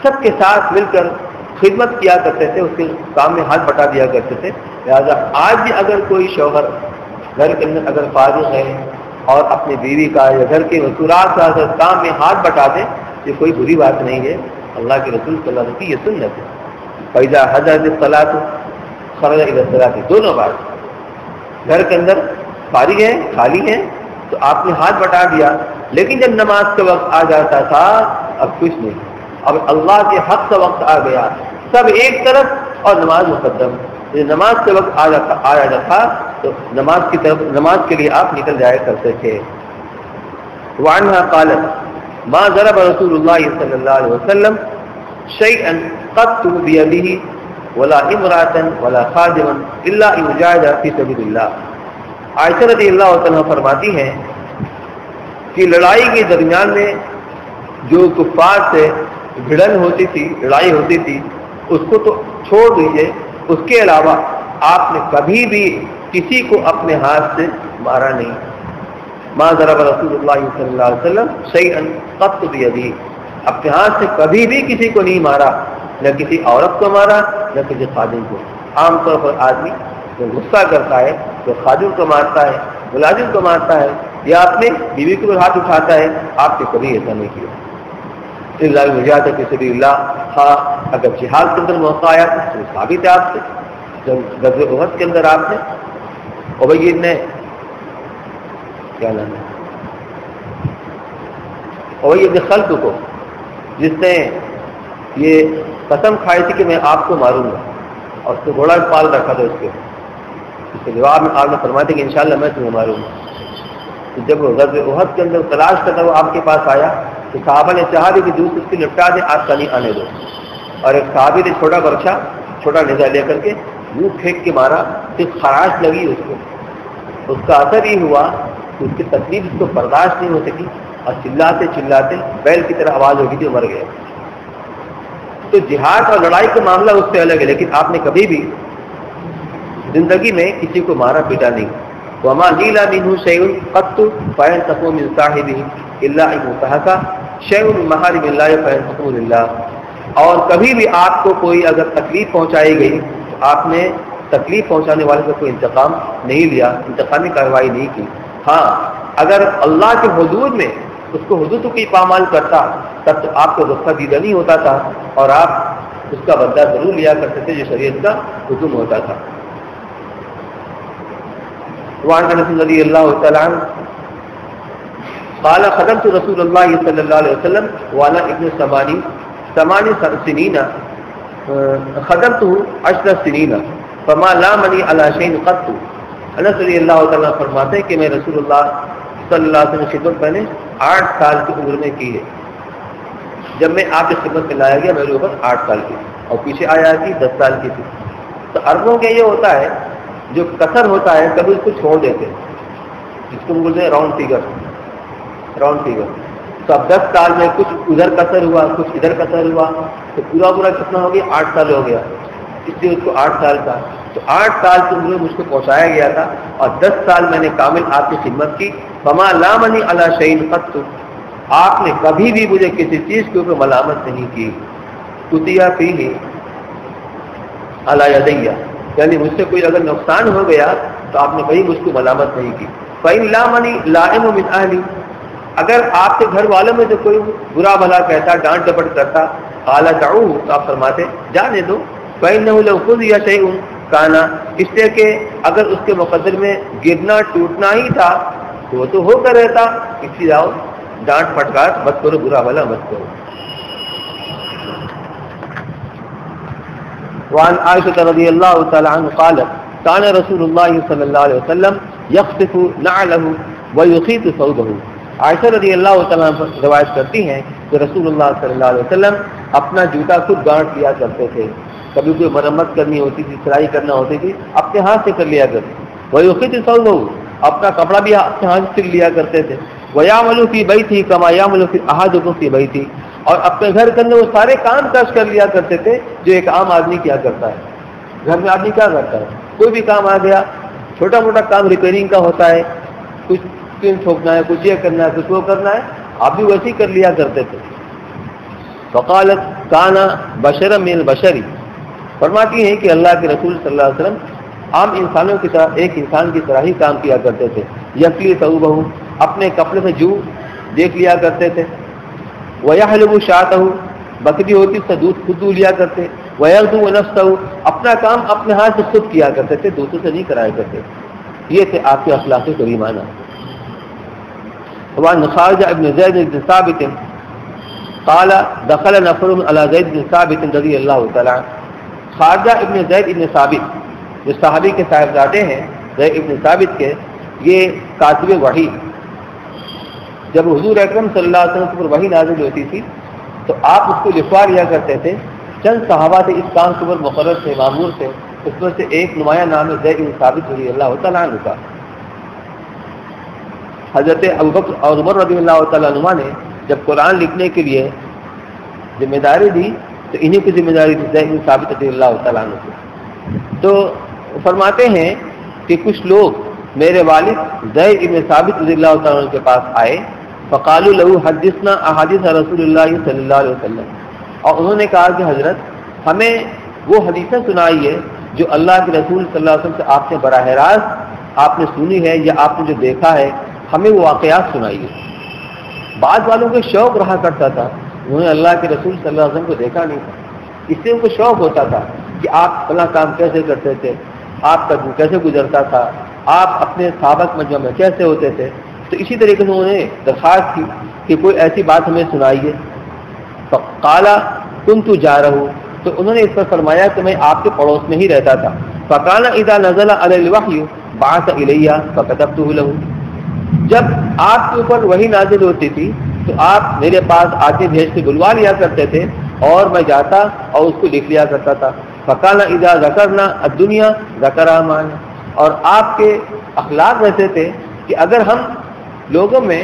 سب کے ساتھ مل کر خدمت کیا کرتے تھے، اس کے کام میں ہاتھ بٹا دیا کرتے تھے. لہٰذا آج بھی اگر کوئی شوہر گھر کے اندر اگر فارغ ہے اور اپنی بیوی کا یا گھر کے مصروفات کا اگر کام میں ہاتھ بٹا دے، یہ کوئی بری بات نہیں ہے. اللہ کے رسول صلی اللہ علیہ وسلم کی یہ سنت ہے. فَإِذَا حَضَرَتِ الصَّلَاةُ خَرَجَ إِلَى الصَّلَاةِ، دونوں بات، گھر کے اندر فارغ ہے، خالی ہے تو آپ نے ہاتھ بٹا دیا، لیکن جب نماز کا وقت آ جاتا تھا اب کچھ نہیں، اب اللہ کے حق کا وقت آ گیا، سب ایک طرف اور نماز مقدم، نماز کے وقت آیا تھا تو نماز کی طرف، نماز کے لیے آپ نکل جایا کرتے تھے۔ وعنها قالت ما ضرب رسول اللہ صلی اللہ علیہ وسلم شيئا قط بيده ولا امرأة ولا خادما الا ان جاهد في سبيل اللہ۔ عائشہ رضی اللہ عنہا فرماتی ہیں کہ لڑائی کے درمیان میں جو کفار سے بھڑن ہوتی تھی، لڑائی ہوتی تھی، اس کو تو چھوڑ دیجیے، اس کے علاوہ آپ نے کبھی بھی کسی کو اپنے ہاتھ سے مارا نہیں۔ ما ضرب رسول اللہ صلی اللہ علیہ وسلم شیئا قط بیدہ، اپنے ہاتھ سے کبھی بھی کسی کو نہیں مارا، نہ کسی عورت کو مارا نہ کسی خادم کو۔ عام طور پر آدمی جو غصہ کرتا ہے تو خادم کو مارتا ہے، ملازم کو مارتا ہے، یا اپنے بیوی کے ہاتھ اٹھاتا ہے، آپ نے کبھی ایسا نہیں کیا۔ اللہ مجاہدہ فی سبیل اللہ، ہاں اگر جہاد کے اندر موقع آیا تو ثابت ہے آپ سے، جب غزوہ احد کے اندر آپ نے ابی نے کیا نام ہے ابی بن خلف کو، جس نے یہ قسم کھائی تھی کہ میں آپ کو ماروں گا، اور اس کو گھوڑا پال رکھا تھا، اس کے جواب میں آپ نے فرمایا تھا کہ انشاءاللہ میں تمہیں ماروں گا۔ تو جب وہ غزوہ احد کے اندر تلاش کرتا وہ آپ کے پاس آیا تو صحابہ نے چاہا کہ دوسرے اس کی نپٹا دیں، آپ کا نہیں آنے دو، اور ایک صحابی نے چھوٹا برچہ، چھوٹا نیزہ لے کر کے یوں پھینک کے مارا، پھر خراش لگی اس کو، اس کا اثر یہ ہوا کہ اس کی تکلیف اس کو برداشت نہیں ہو سکی، اور چلاتے چلاتے بیل کی طرح آواز ہوگی تھی، مر گیا۔ تو جہاد اور لڑائی کا معاملہ اس سے الگ ہے، لیکن آپ نے کبھی بھی زندگی میں کسی کو مارا پیٹا نہیں۔ وما نیل منہ شیء قط فینتقم من صاحبہ الا ان انتہک شیء من محارم اللہ فینتقم للہ، اور کبھی بھی آپ کو کوئی اگر تکلیف پہنچائی گئی تو آپ نے تکلیف پہنچانے والے سے کوئی انتقام نہیں لیا، انتقامی کارروائی نہیں کی۔ ہاں اگر اللہ کے حدود میں اس کو حدود کی پامال کرتا تب تو آپ کو غصہ دیدہ نہیں ہوتا تھا، اور آپ اس کا بدلہ ضرور لیا کرتے تھے جو شریعت کا حکم ہوتا تھا۔ وعن انس رضی اللہ تعالی عنہ قال خدمت رسول اللہ صلی اللہ علیہ وسلم وانا ابن ثمان سنین خدمته 10 سنین فما لامنی علی شیء قط۔ انس رضی اللہ تعالی عنہ فرماتے ہیں کہ میں رسول اللہ صلی اللہ علیہ وسلم کی خدمت میں نے 8 سال کی عمر میں کی ہے۔ جب میں آپ کی خدمت میں لایا گیا میرے اوپر 8 سال کی، اور پیچھے آیا کہ 10 سال کی تھی۔ تو عربوں کے یہ ہوتا ہے جو قصر ہوتا ہے کبھی اس کو چھوڑ دیتے ہیں، جس کو بولتے ہیں راؤنڈ فگر۔ تو اب 10 سال میں کچھ ادھر قصر ہوا کچھ ادھر قصر ہوا تو پورا کتنا ہو گیا؟ 8 سال ہو گیا، اس لیے اس کو 8 سال کا۔ تو 8 سال کی عمر میں مجھ کو پہنچایا گیا تھا، اور 10 سال میں نے کامل آپ کی خدمت کی۔ فما لامنی علی شیء قط، آپ نے کبھی بھی مجھے کسی چیز کے اوپر ملامت نہیں کی۔ اتیا فیہ علی یدیہ، یعنی مجھ سے کوئی اگر نقصان ہو گیا تو آپ نے کبھی مجھ کو ملامت نہیں کی۔ فإن لامنی لائم من اہلی، اگر آپ کے گھر والوں میں سے کوئی برا بھلا کہتا، ڈانٹ ڈپٹ کرتا، قال دعوہ، تو آپ فرماتے جانے دو۔ فإنه لو قضی شیء کانا، اس لیے کہ اگر اس کے مقدر میں گرنا ٹوٹنا ہی تھا تو وہ تو ہو کر رہتا، اس لیے جاؤ ڈانٹ پھٹکار مت کرو، برا بھلا مت کرو۔ وعن عائشہ رضی اللہ تعالی عنہ قالت كان رسول اللہ صلی اللہ علیہ وسلم يخطف نعله ويخيط ثوبه۔ عائشہ رضی اللہ تعالی عنہ روایت کرتی ہیں کہ رسول اللہ صلی اللہ علیہ وسلم اپنا جوتا خود گانٹ لیا کرتے تھے، کبھی کوئی مرمت کرنی ہوتی تھی، سلائی کرنا ہوتی تھی، اپنے ہاتھ سے کر لیا کرتے۔ ويخيط ثوبه، اپنا کپڑا بھی اپنے ہاتھ سے لیا کرتے تھے۔ ويعمل في بيته كما يعمل في احدكم في بيته، اور اپنے گھر کے اندر وہ سارے کام کاج کر لیا کرتے تھے جو ایک عام آدمی کیا کرتا ہے۔ گھر میں آدمی کیا کرتا ہے؟ کوئی بھی کام آ گیا، چھوٹا موٹا کام ریپیئرنگ کا ہوتا ہے، کچھ پن ٹھوکنا ہے، کچھ یہ کرنا ہے، کچھ وہ کرنا ہے، آپ بھی ویسے ہی کر لیا کرتے تھے۔ فقالت کانا بشرا من البشر، فرماتی ہیں کہ اللہ کے رسول صلی اللہ علیہ وسلم عام انسانوں کی طرح ایک انسان کی طرح ہی کام کیا کرتے تھے۔ یکلی ثوبہ، اپنے کپڑے سے جو دیکھ لیا کرتے تھے۔ وَيَحْلِبُ شَاةَهُ، بکری ہوتی اس سے دودھ خود لیا کرتے۔ وَيَغْدُو نَفْسَهُ، اپنا کام اپنے ہاتھ سے خود کیا کرتے تھے، دوسروں سے نہیں کرایا کرتے۔ یہ تھے آپ کے اخلاق کریمانہ۔ وعن خارجہ ابن زید بن ثابت قال دخل نفر على زید بن ثابت رضی اللہ تعالی عنہ. خارجہ ابن زید ابن ثابت جو صحابی کے صاحبزادے ہیں زید ابن ثابت کے، یہ کاتب وحی، جب حضور اکرم صلی اللہ علیہ وسلم پر وحی نازل ہوتی تھی تو آپ اس کو لکھوا لیا کرتے تھے. چند صحابہ تھے اس کام کے اوپر مقرر تھے، مامور تھے، اس میں سے ایک نمایاں نام ہے زید بن ثابت رضی اللہ تعالیٰ عنہ کا. حضرت ابوبکر اور عمر رضی اللہ تعالیٰ عنہ نے جب قرآن لکھنے کے لیے ذمہ داری دی تو انہیں کی ذمہ داری تھی زید بن ثابت رضی اللہ تعالیٰ عنہ کو. تو فرماتے ہیں کہ کچھ لوگ میرے والد زید بن ثابت رضی اللہ تعالیٰ عنہ کے پاس آئے، فقالوا له حدثنا احادیث رسول اللہ صلی اللہ علیہ وسلم، اور انہوں نے کہا کہ حضرت ہمیں وہ حدیثیں سنائیے جو اللہ کے رسول صلی اللہ علیہ وسلم سے آپ نے براہ راست آپ نے سنی ہے یا آپ نے جو دیکھا ہے، ہمیں وہ واقعات سنائیے. بعض والوں کو شوق رہا کرتا تھا، انہوں نے اللہ کے رسول صلی اللہ علیہ وسلم کو دیکھا نہیں تھا، اس سے ان کو شوق ہوتا تھا کہ آپ فلاں کام کیسے کرتے تھے، آپ کا دن کیسے گزرتا تھا، آپ اپنے سابق مجمع میں کیسے ہوتے تھے. تو اسی طریقے سے انہوں نے درخواست کی کہ کوئی ایسی بات ہمیں سنائیے. فقال كنت جاره، تو انہوں نے اس پر فرمایا کہ میں آپ کے پڑوس میں ہی رہتا تھا. فقال اذا نزل على الوحي بعث الي فكتبته له، جب آپ کے اوپر وحی نازل ہوتی تھی تو آپ میرے پاس آتے بھیج کے بلوا لیا کرتے تھے اور میں جاتا اور اس کو لکھ لیا کرتا تھا. فقال اذا ذکرنا الدنيا ذکرها معنا، اور آپ کے اخلاق ویسے تھے کہ اگر ہم لوگوں میں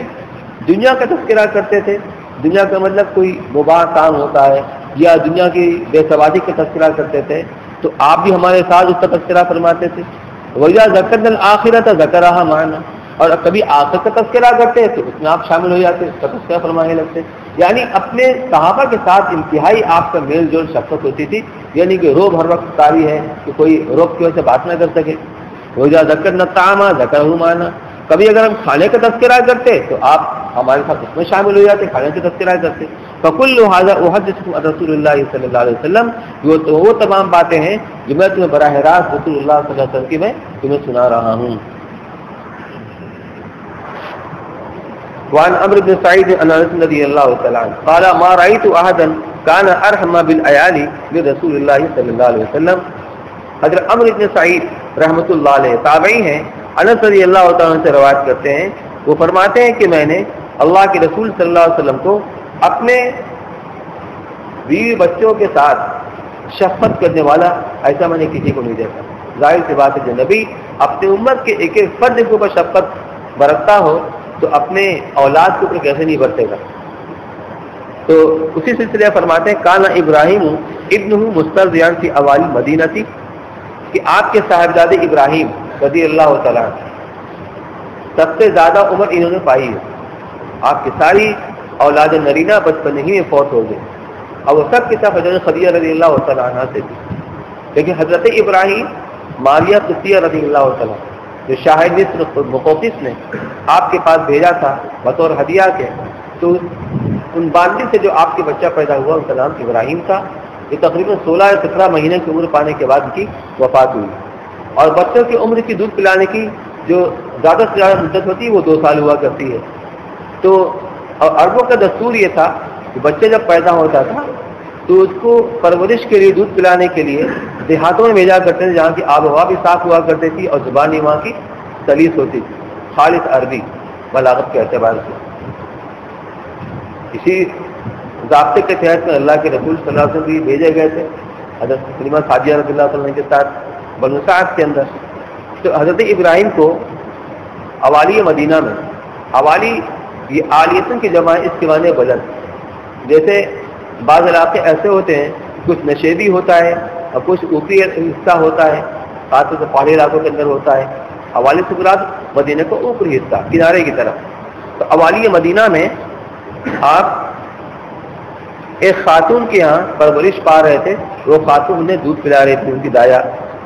دنیا کا تذکرہ کرتے تھے، دنیا کا مطلب کوئی مباح کام ہوتا ہے یا دنیا کی بے ثباتی کا تذکرہ کرتے تھے تو آپ بھی ہمارے ساتھ اس کا تذکرہ فرماتے تھے. وَإِذَا ذَكَرْنَا الْآخِرَةَ ذَكَرَهَا مَعَنَا، اور کبھی آخرت کا تذکرہ کرتے تو اس میں آپ شامل ہو جاتے، اس کا تذکرہ فرمانے لگتے. یعنی اپنے صحابہ کے ساتھ انتہائی آپ کا میل جول شفقت ہوتی تھی، یعنی کہ روب ہر وقت طاری ہے کہ کوئی روب کی وجہ سے بات نہ کر سکے. وَإِذَا ذَكَرْنَا الطَّعَامَ ذَكَرَهُ مَعَنَا، کبھی اگر ہم کھانے کا تذکرہ کرتے تو آپ ہمارے ساتھ اس میں شامل ہو جاتے، کھانے کا تذکرہ کرتے. فَكُلُّ هَذَا أُحَدِّثُكُمْ عَنْ رسول اللہ صلی اللہ علیہ وسلم، وہ تمام باتیں ہیں جو میں تمہیں براہ راست رسول اللہ صلی اللہ علیہ وسلم کی میں تمہیں سنا رہا ہوں. وعن عمرو بن سعید عن انس رضی اللہ تعالی عنہ قال ما رأيت احدا كان ارحم بالعيال من رسول اللہ صلی اللہ علیہ وسلم. حضرت عمرو بن سعید رحمۃ اللہ علیہ تابعی ہیں، انس رضی اللہ تعالی عنہ سے روایت کرتے ہیں، وہ فرماتے ہیں کہ میں نے اللہ کے رسول صلی اللہ علیہ وسلم کو اپنے بیوی بچوں کے ساتھ شفقت کرنے والا ایسا میں نے کسی کو نہیں دیکھا. ظاہر سی بات ہے جو نبی اپنے امت کے ایک ایک فرد کے اوپر شفقت برتتا ہو تو اپنے اولاد کے اوپر کیسے نہیں برتے گا. تو اسی سلسلے فرماتے ہیں کانا ابراہیم ابنہ مسترضعا فی اوالی مدینہ تھی، کہ آپ کے صاحبزادے ابراہیم رضی اللہ تعالیٰ سب سے زیادہ عمر انہوں نے پائی ہے. آپ کی ساری اولاد نرینہ بچپن ہی میں فوت ہو گئے اور وہ سب کے ساتھ حضرت خدیجہ رضی اللہ تعالیٰ عنہ سے تھی. لیکن حضرت ابراہیم ماریہ قبطیہ رضی اللہ تعالیٰ جو شاہد مصر مقوقس نے آپ کے پاس بھیجا تھا بطور ہدیہ کے، تو ان 32 سے جو آپ کے بچہ پیدا ہوا ان کا نام ابراہیم تھا. یہ تقریباً 16 یا 17 مہینے کی عمر پانے کے بعد ان کی وفات ہوئی. اور بچوں کی عمر کی دودھ پلانے کی جو زیادہ سے زیادہ مدت ہوتی ہے وہ 2 سال ہوا کرتی ہے. تو عربوں کا دستور یہ تھا کہ بچے جب پیدا ہوتا تھا تو اس کو پرورش کے لیے دودھ پلانے کے لیے دیہاتوں میں بھیجا کرتے تھے جہاں کی آب و ہوا بھی صاف ہوا کرتی تھی اور زبان وہاں کی سلیس ہوتی تھی، خالص عربی بلاغت کے اعتبار سے. اسی ضابطے کے تحت میں اللہ کے رسول صلی اللہ علیہ وسلم بھی بھیجے گئے تھے حضرت سلیمہ سعدیہ رضی اللہ عنہ کے ساتھ بنو سعد کے اندر. تو حضرت ابراہیم کو اوالی مدینہ میں، اوالی یہ عالیتن کی جمع اس کے معنی بلند، جیسے بعض علاقے ایسے ہوتے ہیں کچھ نشیبی ہوتا ہے اور کچھ اوپری حصہ ہوتا ہے، خاص طور سے پہاڑی علاقوں کے اندر ہوتا ہے. اوالی سے مراد مدینہ کو اوپری حصہ کنارے کی طرف. تو اوالی مدینہ میں آپ ایک خاتون کے یہاں پرورش پا رہے تھے، وہ خاتون انہیں دودھ پلا رہی تھی، ان کی دایا.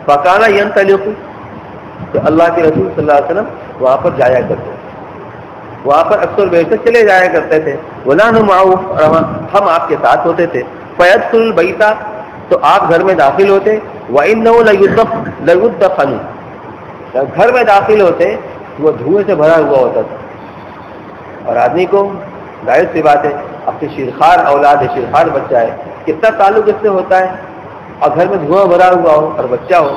فکانا ینطلق، تو اللہ کے رسول صلی اللہ علیہ وسلم وہاں پر جایا کرتے، وہاں پر اکثر بیشتر چلے جایا کرتے تھے. ونحن معه، ہم آپ کے ساتھ ہوتے تھے. فیدخل البیت، تو آپ گھر میں داخل ہوتے. وانه لیدفن، جب گھر میں داخل ہوتے وہ دھوئیں سے بھرا ہوا ہوتا تھا. اور آدمی کو ظاہر سی بات ہے اپنے شیرخوار اولاد ہے، شیرخوار بچہ ہے، کتنا تعلق اس سے ہوتا ہے، اور گھر میں دھواں بھرا ہوا ہو اور بچہ ہو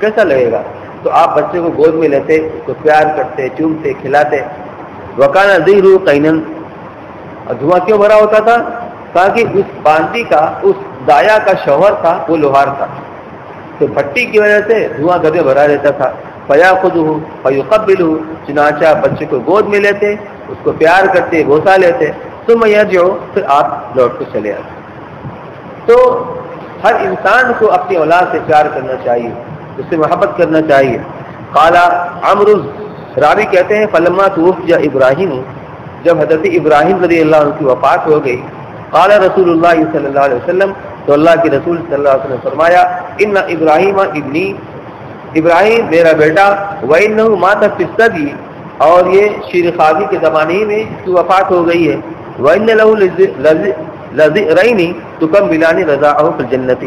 کیسا لگے گا؟ تو آپ بچے کو گود میں لیتے، اس کو پیار کرتے، چومتے، کھلاتے. وکانا ذیرو قینن، اور دھواں کیوں بھرا ہوتا تھا؟ تاکہ اس باندی کا، اس دایا کا شوہر تھا وہ لوہار تھا، تو بھٹی کی وجہ سے دھواں گھر میں بھرا رہتا تھا. فیاخذہ فیقبلہ، چنانچہ بچے کو گود میں لیتے، اس کو پیار کرتے، بوسا لیتے. ثم یرجع، پھر آپ لوٹ کے چلے آتے. تو ہر انسان کو اپنی اولاد سے پیار کرنا چاہیے، اس سے محبت کرنا چاہیے. قال عمرو، راوی کہتے ہیں فلما توفی ابراہیم، جب حضرت ابراہیم رضی اللہ عنہ کی وفات ہو گئی، قال رسول اللہ صلی اللہ علیہ وسلم، تو اللہ کے رسول صلی اللہ علیہ وسلم نے فرمایا ان ابراہیم ابنی، ابراہیم میرا بیٹا، وَإِنَّهُ مَاتَ فِي الصَّبِيِّ، اور یہ شیر خواجی کے زمانے ہی میں اس کی وفات ہو گئی ہے. وَإِنَّ لَهُ لَذِعْرَيْنِ تُكَمِّلَانِ رَضَاعَهُ فِي الْجَنَّةِ،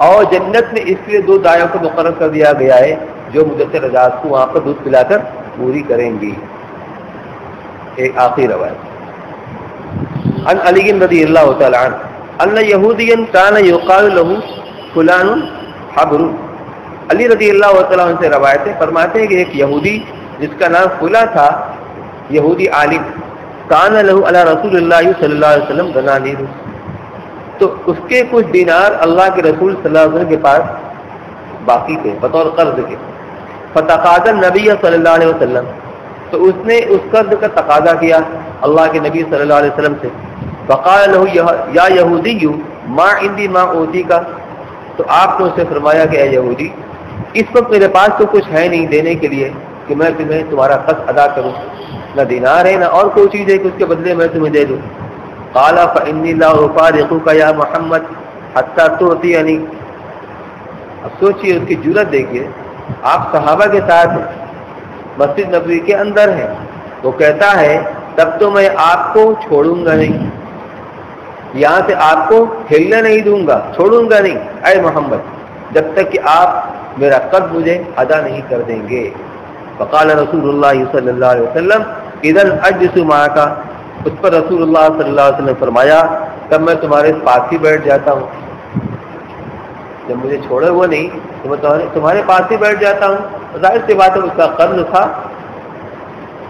اور جنت میں اس کے لیے 2 دایوں کو مقرر کر دیا گیا ہے جو مدت رضاعت کو وہاں پر دودھ پلا کر پوری کریں گی. ایک آخری روایت عن علی رضی اللہ تعالی عنہ ان یہودیا کان یقال له فلان حبر. علی رضی اللہ تعالی عنہ سے روایت ہے، فرماتے ہیں کہ ایک یہودی جس کا نام فلاں تھا، یہودی عالم، کان له علی رسول اللہ صلی اللہ علیہ وسلم دنانیر، تو اس کے کچھ دینار اللہ کے رسول صلی اللہ علیہ وسلم کے پاس باقی تھے بطور قرض کے. فتقاضى النبی صلی اللہ علیہ وسلم، تو اس نے اس قرض کا تقاضا کیا اللہ کے نبی صلی اللہ علیہ وسلم سے. فقال له یا یہودی ما عندي ما اوتیک، تو آپ نے اسے فرمایا کہ اے یہودی، اس وقت میرے پاس تو کچھ ہے نہیں دینے کے لیے کہ میں تمہیں تمہارا قرض ادا کروں، نہ دینار ہے نہ اور کوئی چیز ہے کہ اس کے بدلے میں تمہیں دے دوں. قال فإني لا أفارقك يا محمد حتى تعطيني. اب سوچئے اس کی جرأت دیکھیے، آپ صحابہ کے ساتھ ہیں، مسجد نبوی کے اندر ہیں، وہ کہتا ہے تب تو میں آپ کو چھوڑوں گا نہیں، یہاں سے آپ کو ہلنے نہیں دوں گا، چھوڑوں گا نہیں اے محمد، جب تک کہ آپ میرا قرض مجھے ادا نہیں کر دیں گے. فقال رسول اللہ صلی اللہ علیہ وسلم اذا اجلس معك، اس پر رسول اللہ صلی اللہ علیہ وسلم نے فرمایا تب میں تمہارے پاس ہی بیٹھ جاتا ہوں، جب مجھے چھوڑے وہ نہیں تو میں تمہارے پاس ہی بیٹھ جاتا ہوں. ظاہر سی بات ہے اس کا قرض تھا.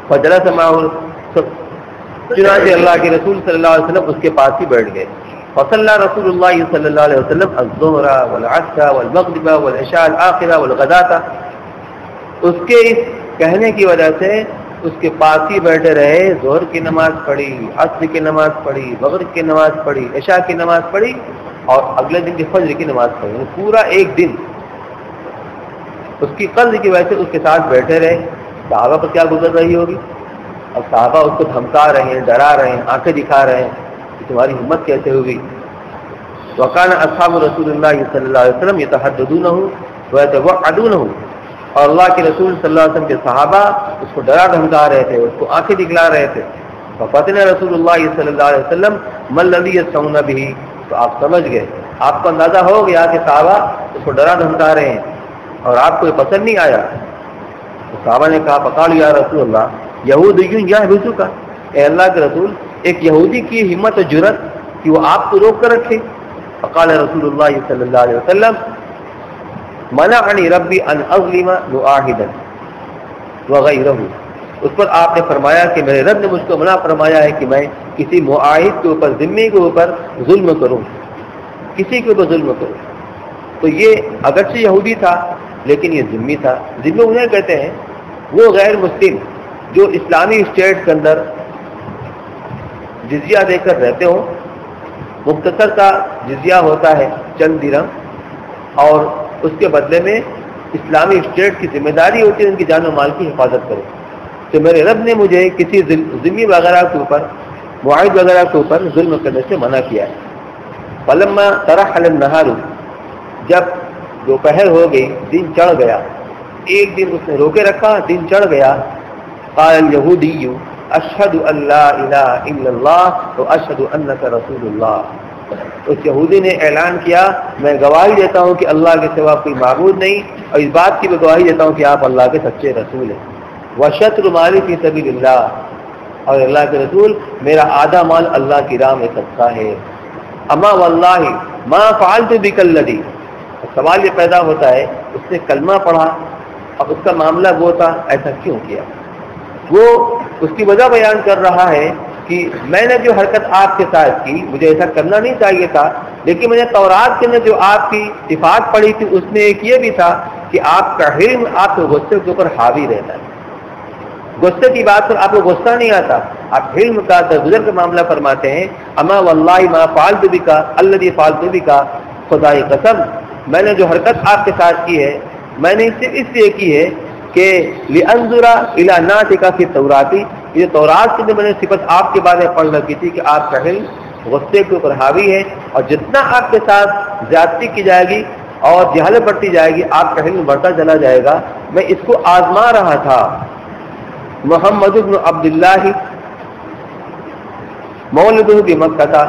فجلس معه، چنانچہ اللہ کے رسول صلی اللہ علیہ وسلم اس کے پاس ہی بیٹھ گئے. فصلى رسول اللہ صلی اللہ علیہ وسلم الظہر والعصر والمغرب والعشاء الآخرہ والغداۃ. اس کے اس کہنے کی وجہ سے اس کے پاس ہی بیٹھے رہے، ظہر کی نماز پڑھی، عصر کی نماز پڑھی، مغرب کی نماز پڑھی، عشاء کی نماز پڑھی، اور اگلے دن کی فجر کی نماز پڑھی. پورا ایک دن اس کی قرض کی وجہ سے اس کے ساتھ بیٹھے رہے. صحابہ پر کیا گزر رہی ہوگی؟ اب صحابہ اس کو دھمکا رہے ہیں، ڈرا رہے ہیں، آنکھیں دکھا رہے ہیں کہ تمہاری ہمت کیسے ہوگی. وکان اصحاب رسول اللہ صلی اللہ علیہ وسلم یتحدثونه ويتوعدونه، اور اللہ کے رسول صلی اللہ علیہ وسلم کے صحابہ اس کو ڈرا دھمکا رہے تھے، اس کو آنکھیں دکھلا رہے تھے. ففتن رسول اللہ صلی اللہ علیہ وسلم ما الذي يصنعون به، تو آپ سمجھ گئے، آپ کو اندازہ ہو گیا کہ صحابہ اس کو ڈرا دھمکا رہے ہیں اور آپ کو یہ پسند نہیں آیا. تو صحابہ نے کہا فقالوا یا رسول اللہ یہودی یحبسک، اے اللہ کے رسول ایک یہودی کی ہمت و جرأت کہ وہ آپ کو روک کر رکھے. فقال رسول اللہ صلی اللہ علیہ وسلم منعنی ربی ان اظلم معاہدا وغیرہ. اس پر آپ نے فرمایا کہ میرے رب نے مجھ کو منع فرمایا ہے کہ میں کسی معاہد کے اوپر، ذمے کے اوپر ظلم کروں، کسی کے اوپر ظلم کروں. تو یہ اگرچہ یہودی تھا لیکن یہ ذمی تھا. ذمہ انہیں کہتے ہیں وہ غیر مسلم جو اسلامی اسٹیٹ کے اندر جزیہ دے کر رہتے ہوں. مختصر کا جزیہ ہوتا ہے چند درہم، اور اس کے بدلے میں اسلامی اسٹیٹ کی ذمہ داری ہوتی ہے ان کی جان و مال کی حفاظت کرے. تو میرے رب نے مجھے کسی ذمی وغیرہ کے اوپر، معاہد وغیرہ کے اوپر ظلم کرنے سے منع کیا ہے. فلما ترحل النہار، جب دوپہر ہو گئی، دن چڑھ گیا، ایک دن اس نے روکے رکھا، دن چڑھ گیا. قال الیہودی اشہد ان لا الہ الا اللہ واشہد انک رسول اللہ. اس یہودی نے اعلان کیا میں گواہی دیتا ہوں کہ اللہ کے سوا کوئی معبود نہیں، اور اس بات کی بھی گواہی دیتا ہوں کہ آپ اللہ کے سچے رسول ہیں. وشطر مالی فی سبیل اللہ، اور اللہ کے رسول میرا آدھا مال اللہ کی راہ میں صدقہ ہے. اما واللہ ما فعلت بک الذی. سوال یہ پیدا ہوتا ہے اس نے کلمہ پڑھا اور اس کا معاملہ وہ تھا, ایسا کیوں کیا؟ وہ اس کی وجہ بیان کر رہا ہے کہ میں نے جو حرکت آپ کے ساتھ کی مجھے ایسا کرنا نہیں چاہیے تھا, لیکن میں نے تورات کے اندر جو آپ کی صفات پڑھی تھی اس میں ایک یہ بھی تھا کہ آپ کا علم آپ کے غصے کے اوپر حاوی رہتا ہے. غصے کی بات پر آپ کو غصہ نہیں آتا, آپ علم کا درگزر کا معاملہ فرماتے ہیں. اما واللہ ما فعلت بک الذی فعلت بک, خدا کی قسم میں نے جو حرکت آپ کے ساتھ کی ہے میں نے صرف اس لیے کی ہے کہ لانظر الی نعتک فی التوراۃ, یہ تورات کے اندر میں نے صفت آپ کے بارے میں پڑھ رکھی تھی کہ آپ کا علم غصے کے اوپر حاوی ہے, اور جتنا آپ کے ساتھ زیادتی کی جائے گی اور جہالت بڑھتی جائے گی آپ کا علم بڑھتا چلا جائے گا. میں اس کو آزما رہا تھا. محمد بن عبداللہ مولدہ بمکہ تھا,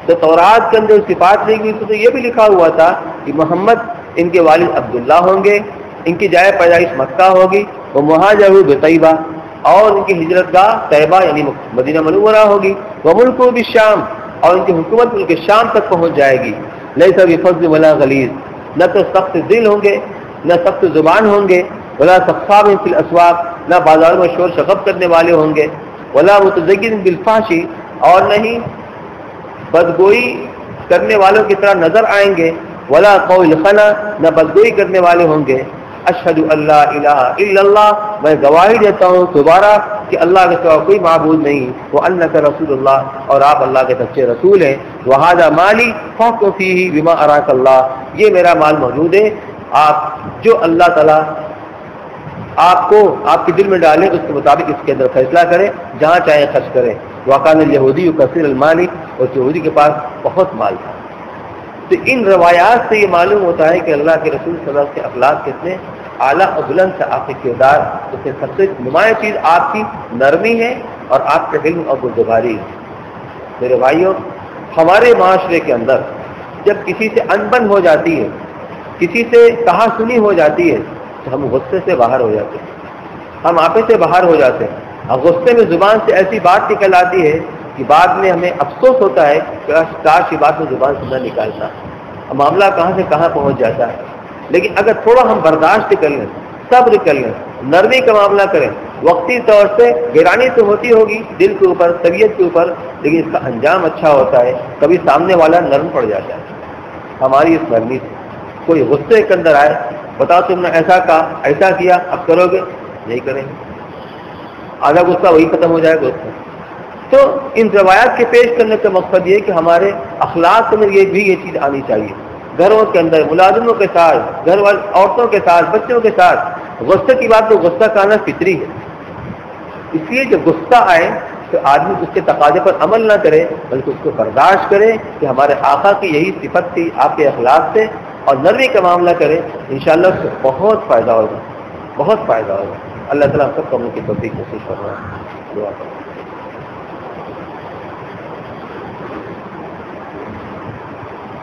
تو تورات کے اندر صفات نہیں ہوئی تو یہ بھی لکھا ہوا تھا کہ محمد ان کے والد عبداللہ ہوں گے, ان کی جائے پیدائش مکہ ہوگی, وہ مہاجر بطیبہ, اور ان کی ہجرت گاہ طیبہ یعنی مدینہ منورہ ہوگی, وہ ملک بالشام, اور ان کی حکومت ملک شام تک پہنچ جائے گی. لیس بفظ ولا غلیظ, نہ تو سخت دل ہوں گے نہ سخت زبان ہوں گے, ولا سخاب فی الاسواق, نہ بازاروں میں شور شغب کرنے والے ہوں گے, ولا متزین بالفحش, اور نہیں بدگوئی کرنے والوں کی طرح نظر آئیں گے, ولا قول خنا, نہ بدگوئی کرنے والے ہوں گے. اشہد اللہ الہ الا اللہ, میں گواہی دیتا ہوں دوبارہ کہ اللہ کے سوا کوئی معبود نہیں, وہ انک رسول اللہ, اور آپ اللہ کے سچے رسول ہیں. وہذا مالی فاحکم فیہ بما اراک اللہ, یہ میرا مال موجود ہے, آپ جو اللہ تعالیٰ آپ کو آپ کے دل میں ڈالیں اس کے مطابق اس کے اندر فیصلہ کریں, جہاں چاہیں خرچ کریں. وکان الیہودی کثیر المال, اور یہودی کے پاس بہت مال تھا. تو ان روایات سے یہ معلوم ہوتا ہے کہ اللہ کے رسول صلی اللہ علیہ وسلم کے اخلاق کتنے اعلیٰ اور بلند سے آپ کے کردار, اس میں سب سے نمایاں چیز آپ کی نرمی ہے اور آپ کے علم اور بردباری ہے. میرے بھائیوں, ہمارے معاشرے کے اندر جب کسی سے انبن ہو جاتی ہے, کسی سے کہا سنی ہو جاتی ہے, تو ہم غصے سے باہر ہو جاتے ہیں, ہم آپے سے باہر ہو جاتے ہیں, اور غصے میں زبان سے ایسی بات نکل آتی ہے کہ بعد میں ہمیں افسوس ہوتا ہے کہ کاش کی بات میں زبان سے نہ نکالنا, معاملہ کہاں سے کہاں پہنچ جاتا ہے. لیکن اگر تھوڑا ہم برداشت کر لیں, صبر کر لیں, نرمی کا معاملہ کریں, وقتی طور سے گرانی تو ہوتی ہوگی دل کے اوپر, طبیعت کے اوپر, لیکن اس کا انجام اچھا ہوتا ہے. کبھی سامنے والا نرم پڑ جاتا ہے ہماری اس نرمی سے. کوئی غصے کے اندر آئے, بتاؤ تم نے ایسا کہا, ایسا کیا, اب کرو گے, نہیں کریں گے, آدھا غصہ وہی ختم ہو جائے گا. تو ان روایات کے پیش کرنے کا مقصد یہ کہ ہمارے اخلاق میں یہ چیز آنی چاہیے. گھروں کے اندر ملازموں کے ساتھ, گھر والے عورتوں کے ساتھ, بچوں کے ساتھ غصے کی بات تو غصہ کا آنا فطری ہے. اس لیے جب غصہ آئے تو آدمی اس کے تقاضے پر عمل نہ کرے بلکہ اس کو برداشت کرے کہ ہمارے آقا کی یہی صفت تھی آپ کے اخلاق سے, اور نرمی کا معاملہ کرے. انشاءاللہ اس سے بہت فائدہ ہوگا, بہت فائدہ ہوگا. اللہ تعالیٰ سب کو کی توفیق نصیب فرمائے. دعا کریں.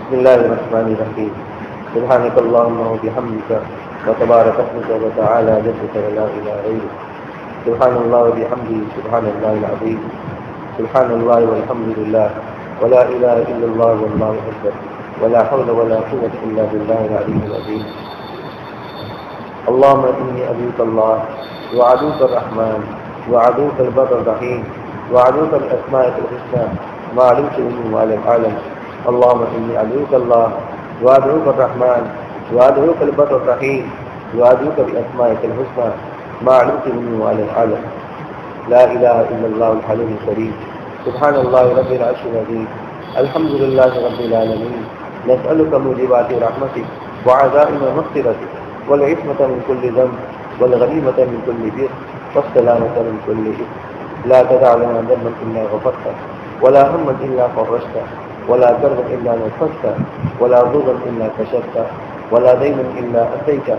بسم اللہ الرحمن الرحیم. سبحانک اللہم وبحمدک وتبارک اسمک وتعالی جدک ولا الہ غیرک. سبحان اللہ وبحمدہ سبحان اللہ العظیم. سبحان اللہ والحمد للہ ولا الہ الا اللہ واللہ اکبر ولا حول ولا قوة الا باللہ العلی العظیم. اللهم إني أدعوك الله وأدعوك الرحمن وأدعوك البر الرحيم وأدعوك بأسمائك الحسنى ما علمت منه على العالم. اللهم إني أدعوك الله وأدعوك الرحمن وأدعوك البر الرحيم وأدعوك بأسمائك الحسنى ما علمت منه على العالم. لا إله إلا الله الحليم الكريم. سبحان الله رب العرش العظيم. الحمد لله رب العالمين. نسألك موجبات رحمتك وعزائم مغفرتك والعصمة من كل ذنب والغنيمة من كل بر والسلامة من كل إثم. لا تدع لنا ذنبا إلا غفرته ولا هما إلا فرجته ولا كربا إلا نفسته ولا ضرا إلا كشفته ولا دينا إلا أتيته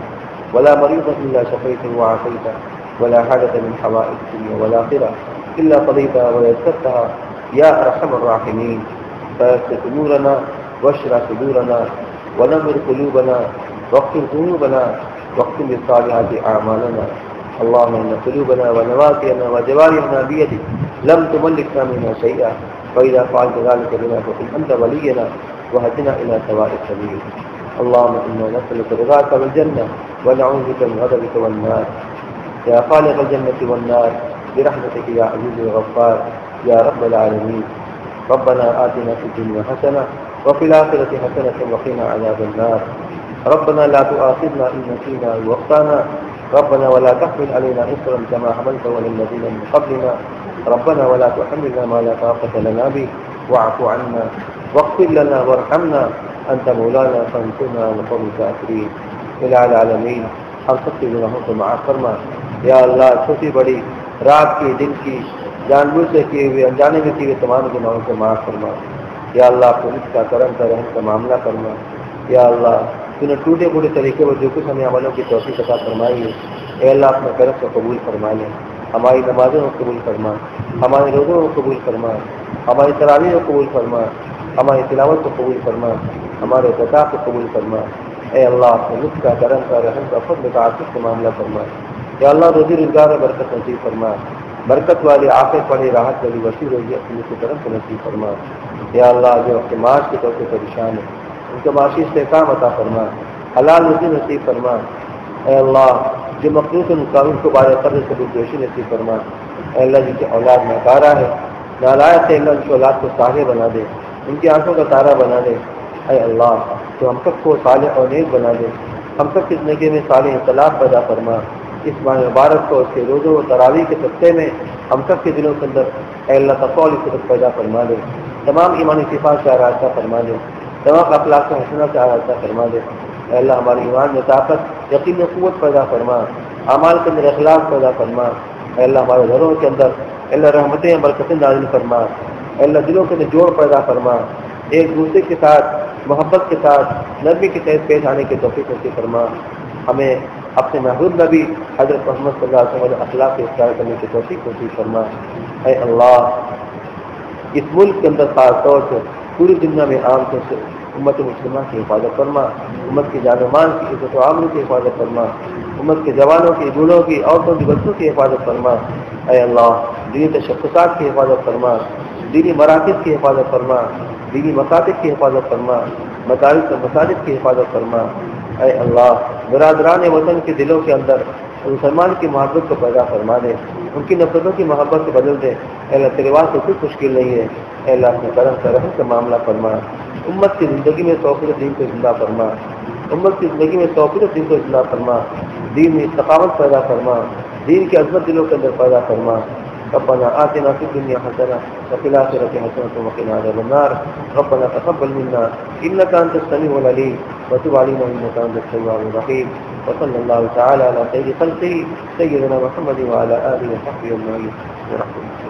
ولا مريضا إلا شفيته وعافيته ولا حاجة من حوائج الدنيا والآخرة إلا قضيتها ويسرتها يا أرحم الراحمين. فيسر أمورنا واشرح صدورنا ونمر قلوبنا واغفر ذنوبنا واختم بالصالحات أعمالنا اللهم إن قلوبنا ونواسينا وجوارحنا بيدك لم تملكنا منها شيئا فإذا فعلت ذلك بنا فقل أنت ولينا وهدنا إلى سواء السبيل. اللهم إنا نسألك رضاك والجنة ونعوذ بك من غضبك والنار. يا خالق الجنة والنار برحمتك يا عزيز الغفار يا رب العالمين. ربنا آتنا في الدنيا حسنة وفي الآخرة حسنة وقنا عذاب النار. ربنا لا تؤاخذنا إن نسينا أو أخطأنا. ربنا ولا تحمل علينا إصرا كما حملته على الذين من قبلنا. ربنا ولا تحملنا ما لا طاقة لنا به واعف عنا واغفر لنا وارحمنا أنت مولانا فانصرنا على القوم الكافرين. الہ العالمین ہم سب کے گناہوں کو معاف فرما. یا اللہ چھوٹی بڑی رات کی دن کی جان بوجھ سے کیے ہوئے انجانے میں کیے ہوئے تمام گناہوں کو معاف فرما. یا اللہ تو اس کا کرم کا رحم کا معاملہ فرما. یا اللہ تو نے ٹوٹے پھوٹے طریقے پر جو کچھ ہمیں عملوں کی توفیق عطا فرمائی ہے اے اللہ اپنے کرم کو قبول فرما لے. ہماری نمازوں کو قبول فرما, ہمارے روزوں کو قبول فرما, ہماری تراویح کو قبول فرما, ہماری تلاوت کو قبول فرما, ہمارے زکات کو قبول فرما. اے اللہ اپنے لطف کا کرم کا رحم کا فضل کا عاطف کا معاملہ فرما. یا اللہ روزی روزگار میں برکت نصیب فرما. برکت والی عافیت والی راحت والی وسیع روزی اپنے کی طرف سے نصیب فرما. یا اللہ جو اپنے معاش کے طور سے پریشان ہے ان کے معاشی استحکام عطا فرما, حلال روزی نصیب فرما. اے اللہ جو مخلوق مقابل کو بار قدر سے دوشی نصیب فرما. اے اللہ جن کی اولاد ناکارہ ہے نالائق ہے اللہ ان کی اولاد کو صالح بنا دے, ان کی آنکھوں کا تارہ بنا دے. اے اللہ تو ہم سب کو صالح اور نیک بنا دے. ہم سب کی زندگی میں صالح انقلاب پیدا فرما. اس ماہ مبارک کو اس کے روزوں و تراویح کے صدقے میں ہم سب کے دلوں کے اندر اے اللہ تقوی کی صدق پیدا فرما دے. تمام ایمانی صفات سے آراستہ فرما دے. تمام اخلاق و حسنہ سے آراستہ فرما دے. اے اللہ ہمارے ایمان میں طاقت یقین و قوت پیدا فرما. اعمال کے اندر اخلاق پیدا فرما. اے اللہ ہمارے گھروں کے اندر اے اللہ رحمتیں برکتیں نازل فرما. اے اللہ دلوں کے اندر جوڑ پیدا فرما. ایک دوسرے کے ساتھ محبت کے ساتھ نرمی کے تحت پیش آنے کی توفیق نصیب فرما. ہمیں اپنے محبوب نبی حضرت محمد صلی اللہ علیہ وسلم اخلاق کے اختیار کرنے کی توفیق نصیب فرما. اے اللہ اس ملک کے اندر خاص طور سے پوری دنیا میں عام طور سے امت مسلمہ کی حفاظت فرما. امت کی جان و مال کی عزت و آبرو کی حفاظت فرما. امت کے جوانوں کی, بوڑھوں کی, عورتوں کی, بچوں کی حفاظت فرما. اے اللہ دینی تشخصات کی حفاظت فرما. دینی مراکز کی حفاظت فرما. دینی مکاتب کی حفاظت فرما. مدارس و مساجد کی حفاظت فرما. اے اللہ برادران وطن کے دلوں کے اندر مسلمان کی محبت کو پیدا فرما دے, ان کی نفرتوں کی محبت کو بدل دے. اے اللہ تیرے واسطے کچھ مشکل نہیں ہے. اے اللہ اپنے کرم کا رحم کا معاملہ فرما. امت کی زندگی میں توفیق دین کو زندہ فرما. امت کی زندگی میں توفیق دین کو زندہ فرما. دین میں استقامت پیدا فرما. دین کی عظمت دلوں کے اندر پیدا فرما. ربنا آتنا في الدنيا حسنة وفي الآخرة حسنة وقنا عذاب النار. ربنا تقبل منا إنك أنت السميع العليم وتب علينا إنك أنت التواب الرحيم. وصلى الله تعالى على خير خلقه سيدنا محمد وعلى آله وصحبه أجمعين برحمته.